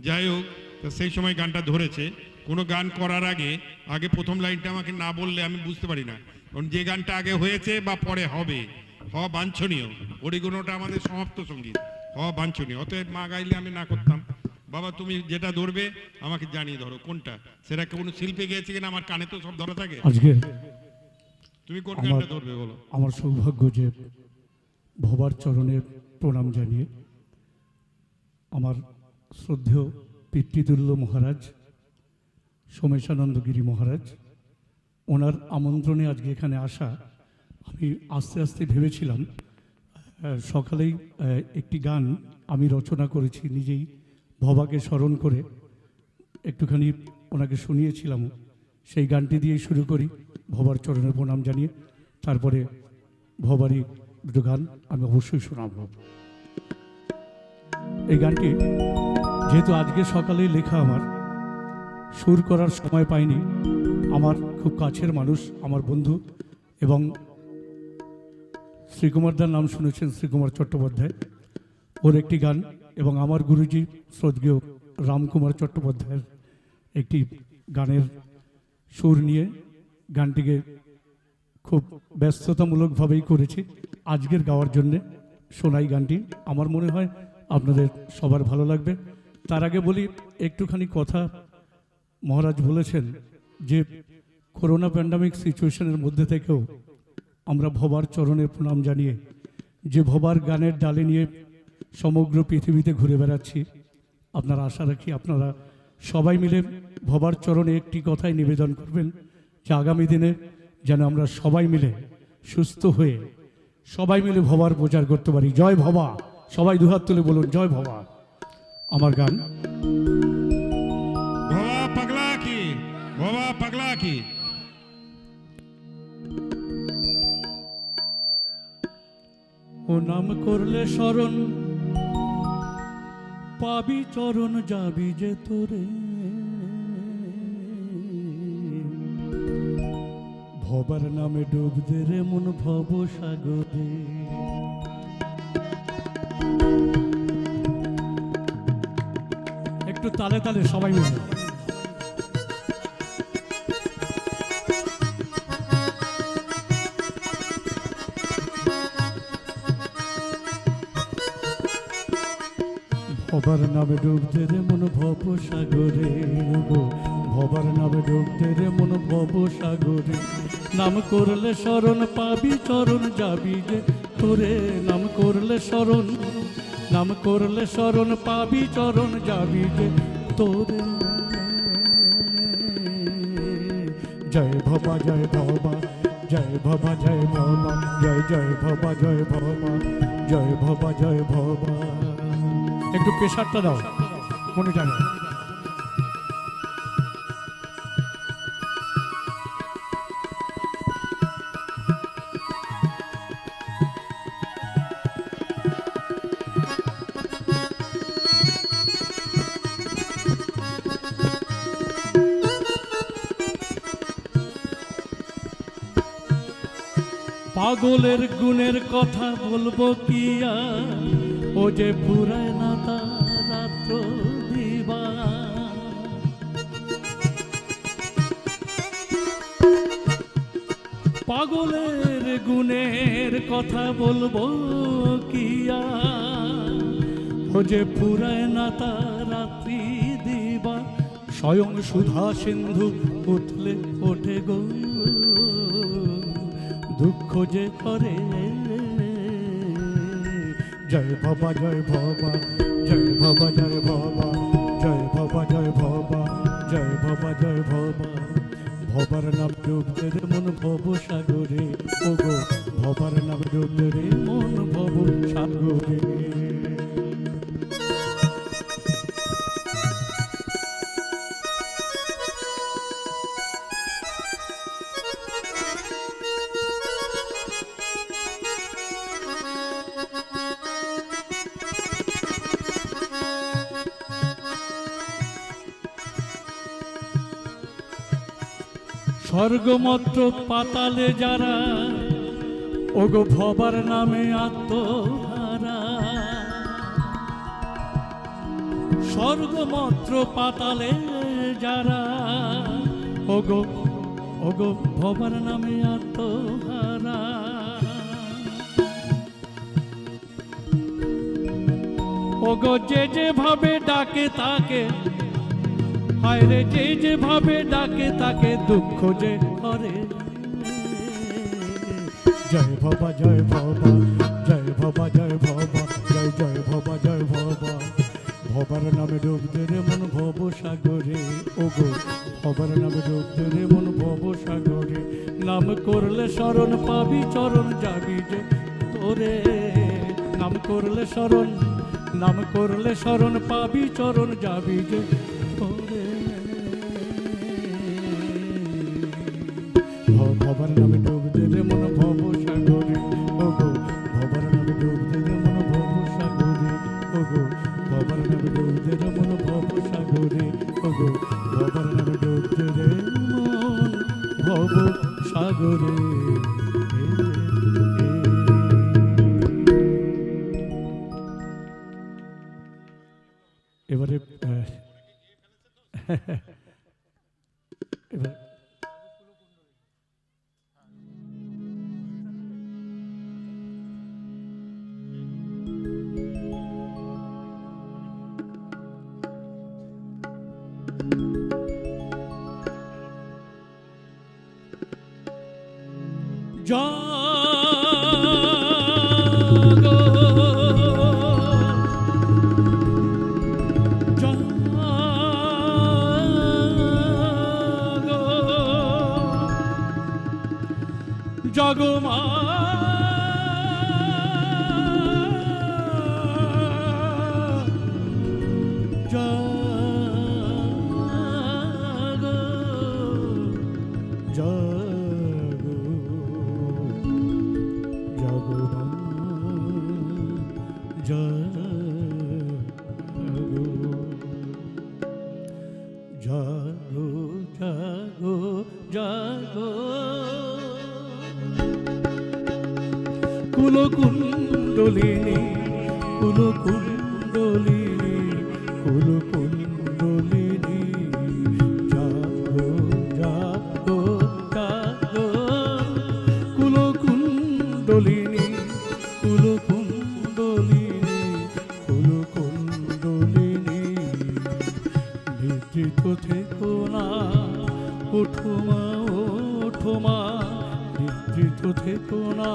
যাই হোক, তা সেই সময় গানটা ধরেছে। কোনো গান করার আগে প্রথম লাইনটা আমাকে না বললে আমি বুঝতে পারি না, কারণ যে গানটা আগে হয়েছে বা পরে হবে, হওয়া বাঞ্ছনীয়, পরিগণটা আমাদের সমাপ্ত সঙ্গীত, হওয়া বাঞ্ছনীয়। অতএব মা গাইলে আমি না করতাম। বাবা তুমি যেটা ধরবে আমাকে জানিয়ে ধরো কোনটা, সেটা কোনো শিল্পী গেয়েছে কিনা, আমার কানে তো সব ধরা থাকে। আজকে তুমি কোন গানটা ধরবে বলো? আমার সৌভাগ্য যে ভবার চরণে প্রণাম জানিয়ে আমার শ্রদ্ধেয় পিতৃতুল্য মহারাজ সোমেশানন্দগিরি মহারাজ, ওনার আমন্ত্রণে আজকে এখানে আসা। আমি আস্তে আস্তে ভেবেছিলাম সকালেই একটি গান আমি রচনা করেছি নিজেই, ভবাকে স্মরণ করে একটুখানি ওনাকে শুনিয়েছিলাম। সেই গানটি দিয়েই শুরু করি, ভবার চরণে প্রণাম জানিয়ে, তারপরে ভবারই দুটো গান আমি অবশ্যই শোনাব। এই গানটি যেহেতু আজকে সকালে লেখা, আমার সুর করার সময় পাইনি। আমার খুব কাছের মানুষ, আমার বন্ধু এবং শ্রীকুমারদার নাম শুনেছেন, শ্রীকুমার চট্টোপাধ্যায়, ওর একটি গান, এবং আমার গুরুজি শ্রদ্ধেয় রামকুমার চট্টোপাধ্যায়ের একটি গানের সুর নিয়ে গানটিকে খুব ব্যস্ততামূলকভাবেই করেছি আজকের গাওয়ার জন্যে। শোনাই গানটি, আমার মনে হয় আপনাদের সবার ভালো লাগবে। তার আগে বলি একটুখানি কথা। মহারাজ বলেছেন যে করোনা প্যান্ডামিক সিচুয়েশনের মধ্যে থেকেও আমরা ভবার চরণে প্রণাম জানিয়ে যে ভবার গানের ডালে নিয়ে সমগ্র পৃথিবীতে ঘুরে বেড়াচ্ছি, আপনারা আশা রাখি আপনারা সবাই মিলে ভবার চরণে একটি কথাই নিবেদন করবেন, যে আগামী দিনে যেন আমরা সবাই মিলে সুস্থ হয়ে সবাই মিলে ভবার প্রচার করতে পারি। জয় ভবা, সবাই দুহাত তুলে বলুন জয় ভবা। আমার গান ভবা পাগলা কি, ভবা পাগলা কি। ও নাম করলে শরণ পাবি চরণ যাবি যে তোরে, ভবার নামে ডুব দে রে মন ভব সাগরে। একটু তালে তালে সবাই মিলে। ভবার নামে ডুব দে রে মন ভব সাগরে, ভবার নামে ডুব দে রে মন ভব সাগরে। নাম করলে শরণ পাবি চরণ যাবি যে তোরে, নাম করলে শরণ, নাম করলে শরণ পাবি চরণ যাবি যে তোরে। জয় ভবা জয় ভবা, জয় ভবা জয় ভবা, জয় জয় ভবা জয় ভবা, জয় ভবা জয় ভবা। একটু প্রেশারটা দাও মনিটারে। পাগলের গুণের কথা বলবো কি আর, ও যে ফুরায় না তা পাগলের গুণের কথা বলবো কি আর, ও যে পুরায় না তার রাত্রি দিবা, স্বয়ং সুধা সিন্ধু উঠলে ওঠে গো, দুঃখ যে করে। জয় বাবা জয় বাবা, জয় বাবা জয় বাবা, জয় বাবা জয় বাবা, জয় বাবা জয় বাবা। ভবার নাম ডুবতে রে মন ভব সাগরে, ও গো ভবার নাম ডুবতে রে মন ভব সাগরে। স্বর্গমত্র পাতালে যারা, ওগো ভবার নামে আত্মহারা, স্বর্গমত্র পাতালে যারা, ওগো ওগো ভবার নামে আত্মহারা। ওগো যে যেভাবে ডাকে তাকে, হায় রে যে যেভাবে ডাকে তাকে দুঃখ যে করে। জয় বাবা জয় বাবা, জয় বাবা জয় বাবা, জয় জয় বাবা জয় বাবা। ভবার নামে ডুবতে রে মন ভব সাগরে, ওগো ভবার নামে ডুবতে রে মন ভব সাগরে। নাম করলে শরণ পাবি চরণ যাবি যে তোরে, নাম করলে শরণ, নাম করলে শরণ পাবি চরণ যাবি যে তোরে। ভবার নামে ডুবতে রে মন ভব সাগরে, ওগো ভবার নামে ডুবতে রে মন ভব সাগরে, ওগো ভবার নামে ডুবতে রে মন ভব সাগরে, ওগো ভবার নামে ডুবতে রে মন ভব সাগরে। এবারে এবার জাগো জাগো জাগো মা, জাগো জাগো জাগো মা, জাগো জাগো জাগো জাগো। কুলকুণ্ডলিনী কুলকুণ্ডলিনী কুলকুণ্ডলিনী, জাগো জাগো জাগো। কুলকুণ্ডলিনী কুলকুণ্ডলিনী কুলকুণ্ডলিনী, নিদ্রিত থেকো না ওঠো মা ওঠো মা, নিদ্রিত থেকো না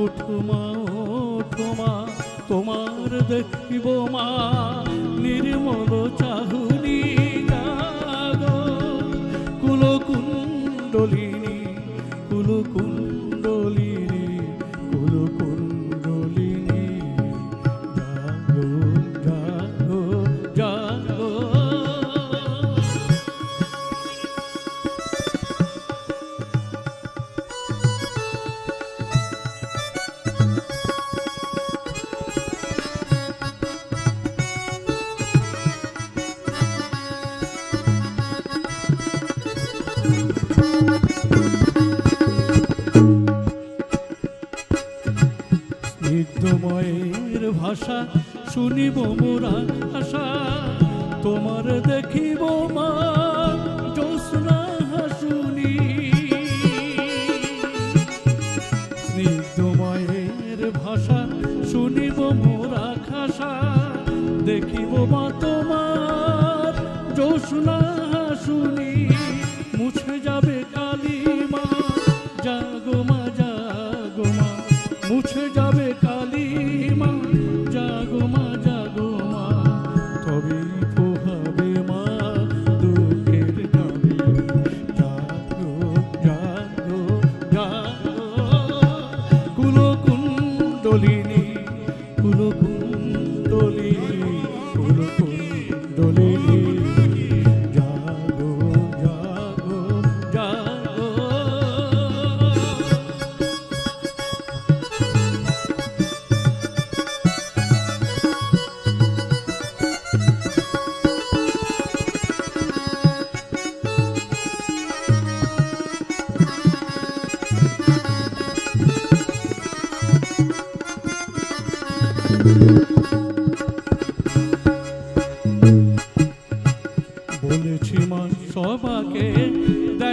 ওঠো মা ওঠো মা। তোমার দেখিব মা নির্মল চাহুনি, জাগো কুলকুণ্ডলিনী কুলকুণ্ডলিনী কুলকুণ্ডলিনী, জাগো জাগো জাগো। স্নিগ্ধময়ের ভাষা শুনিব মোরা আশা, তোমার দেখিব মা জ্যোৎস্না হাসুনি।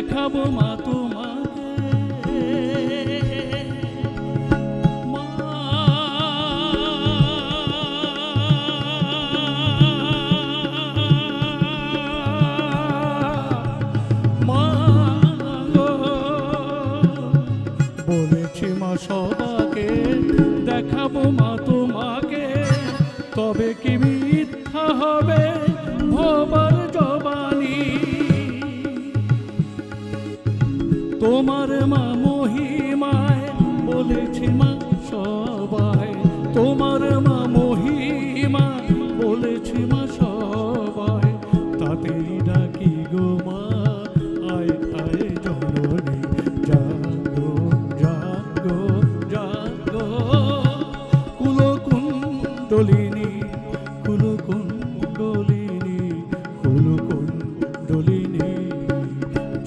দেখাবো মা তোমাকে মা মা গো, বলেছি মা সবাকে দেখাবো মা তোমাকে, তবে কি মিথ্যা হবে ভবার জবানি। তোমার মা মহিমায় বলেছি মা সবাই, তোমার মা মহিমা বলেছি মা সবাই, তাতেই ডাকি গো মা আয় আয় জননী জাগো জাগো জাগো, কুলকুণ্ডলিনী কুলকুণ্ডলিনী কুলকুণ্ডলিনী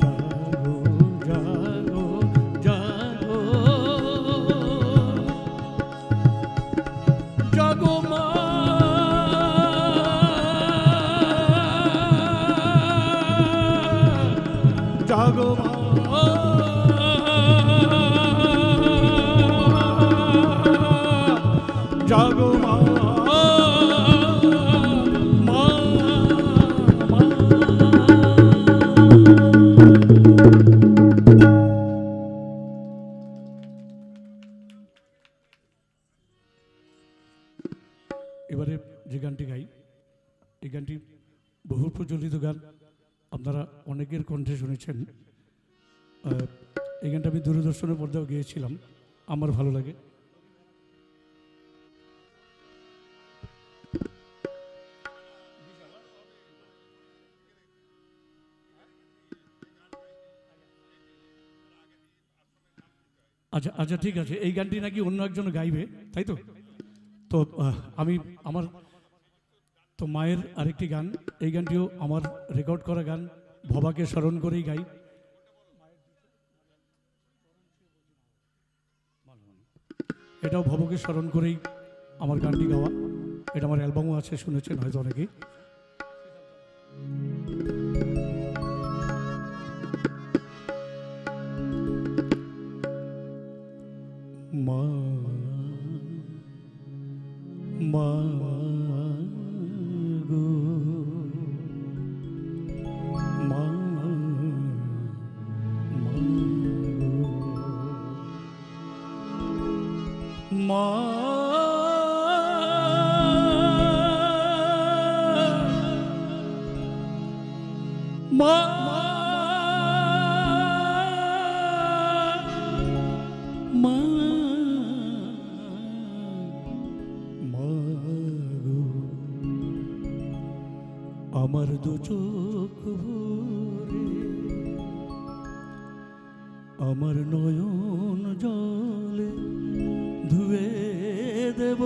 জাগো জাগো জাগো জাগো মা জাগো মা জাগো মা মা মা। এবারে যে গানটি গাই, এই গানটি বহু প্রচলিত গান, আপনারা অনেকের কণ্ঠে শুনেছেন। এই গানটা আমি দূরদর্শনের পর্দাও গিয়েছিলাম, আমার ভালো লাগে। আচ্ছা আচ্ছা ঠিক আছে, এই গানটি নাকি অন্য একজন গাইবে, তাই তো? তো আমি আমার তো মায়ের আরেকটি গান, এই গানটিও আমার রেকর্ড করা গান, ভবাকে স্মরণ করেই গাই। এটাও ভবকে স্মরণ করেই আমার গানটি গাওয়া, এটা আমার অ্যালবামও আছে, শুনেছেন হয়তো অনেকেই। মা মা গো মা মা গো মা মা মা মাগো, আমার দু চোখ ভরে আমার নয়ন জলে ধুয়ে দেব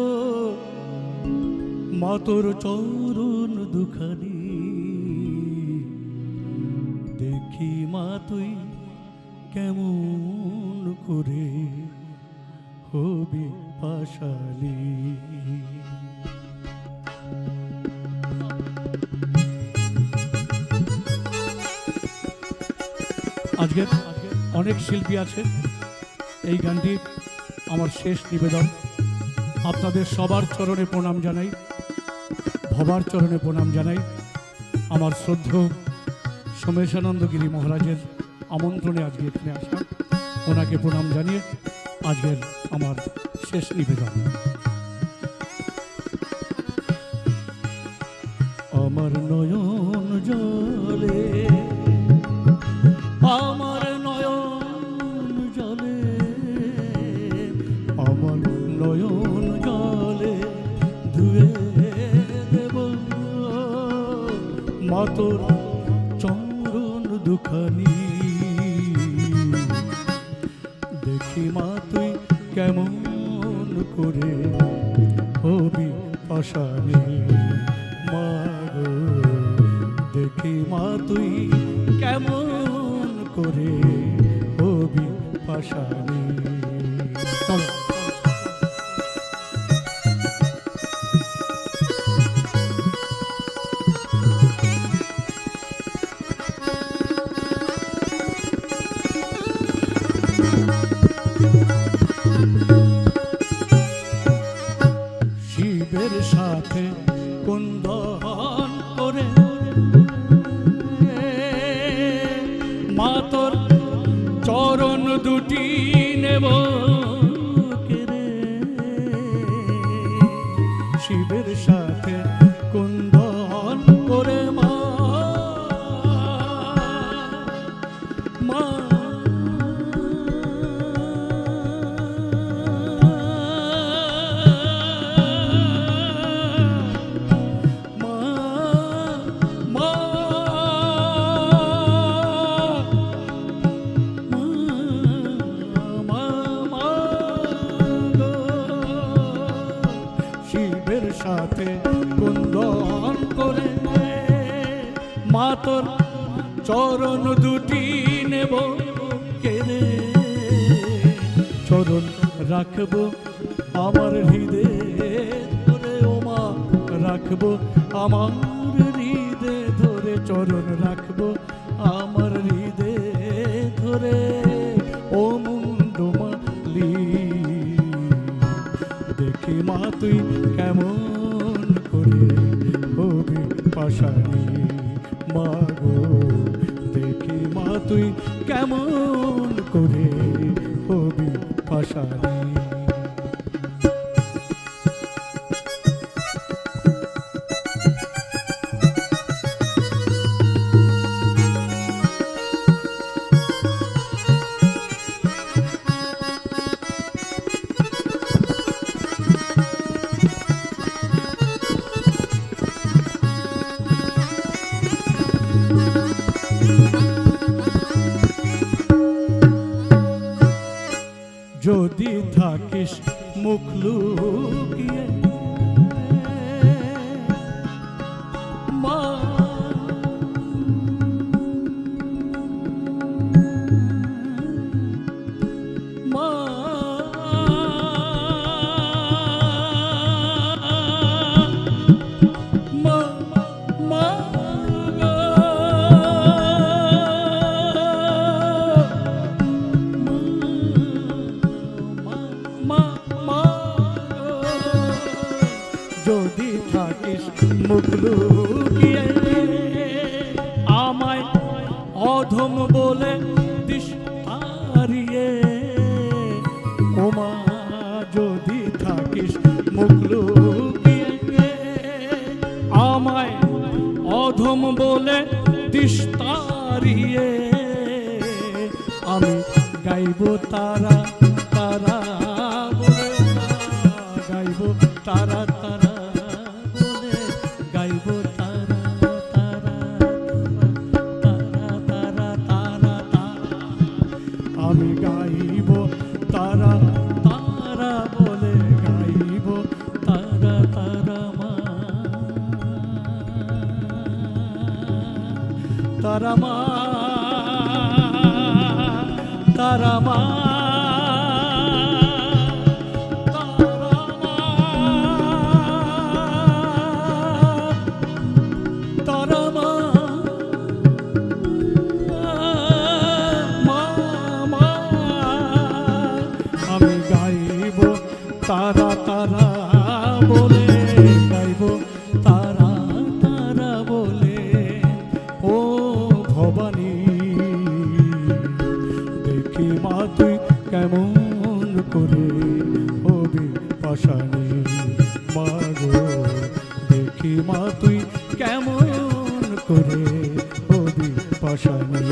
মা তোর চরণ দুখানি, দেখি মা তুই কেমন করে হবি পাশালি। আজকে অনেক শিল্পী আছে, এই গানটি আমার শেষ নিবেদন। আপনাদের সবার চরণে প্রণাম জানাই, ভবার চরণে প্রণাম জানাই। আমার শ্রদ্ধেয় সোমেশানন্দ গিরি মহারাজের আমন্ত্রণে আজকে এখানে আসা, ওনাকে প্রণাম জানিয়ে আজকের আমার শেষ নিবেদন। আমার নয়ন জলে আমার নয়ন জলে আমার নয়ন জলে ধুয়ে দেব মা তোর চরণ দুখানি, দেখি মা তুই কেমন করে হবি পাশানি। মা গো, দেখি মা তুই কেমন করে হবি পাশানি। চলো মা তোর চরণ দুটি নেব কেড়ে, শিবের সাথে কুন্দন করে মা মা শিবের সাথে কুন্দন করে মা তোর চরণ দুটি নেব কেড়ে, চরণ রাখবো আমার হৃদয়ে ধরে, ও মা রাখবো আমার হৃদয়ে ধরে, চরণ রাখবো আমার হৃদয়ে ধরে। ও মুন্ডমালি দেখি মা তুই কেমন করে হবি পাশানি, মা গো দেখি মা তুই কেমন করে হবি পাশানি। যদি থাকিস মুখ লুকিয়ে মা, মা মা মা যদি থাকিস মুখ লুকিয়ে আমায় অধম বলে দিস হারিয়ে, ওমা যদি থাকিস মুখ লুকিয়ে আমায় অধম বলে দিস তারিয়ে, আমি গাইব তারা তারা বলে, গাইব তারা তারা বলে, গাইব তারা তারা তারা তারা তারা তারা, আমি গাইব তারা তারা বলে, গাইব তারা তারা মা তারা মা তারা মা তারা তারা বলে, গাইব তারা তারা বলে। ও ভবানী দেখি মা তুই কেমন করে হবি পাশানি, মা গো দেখি মা তুই কেমন করে হবি পাশানি।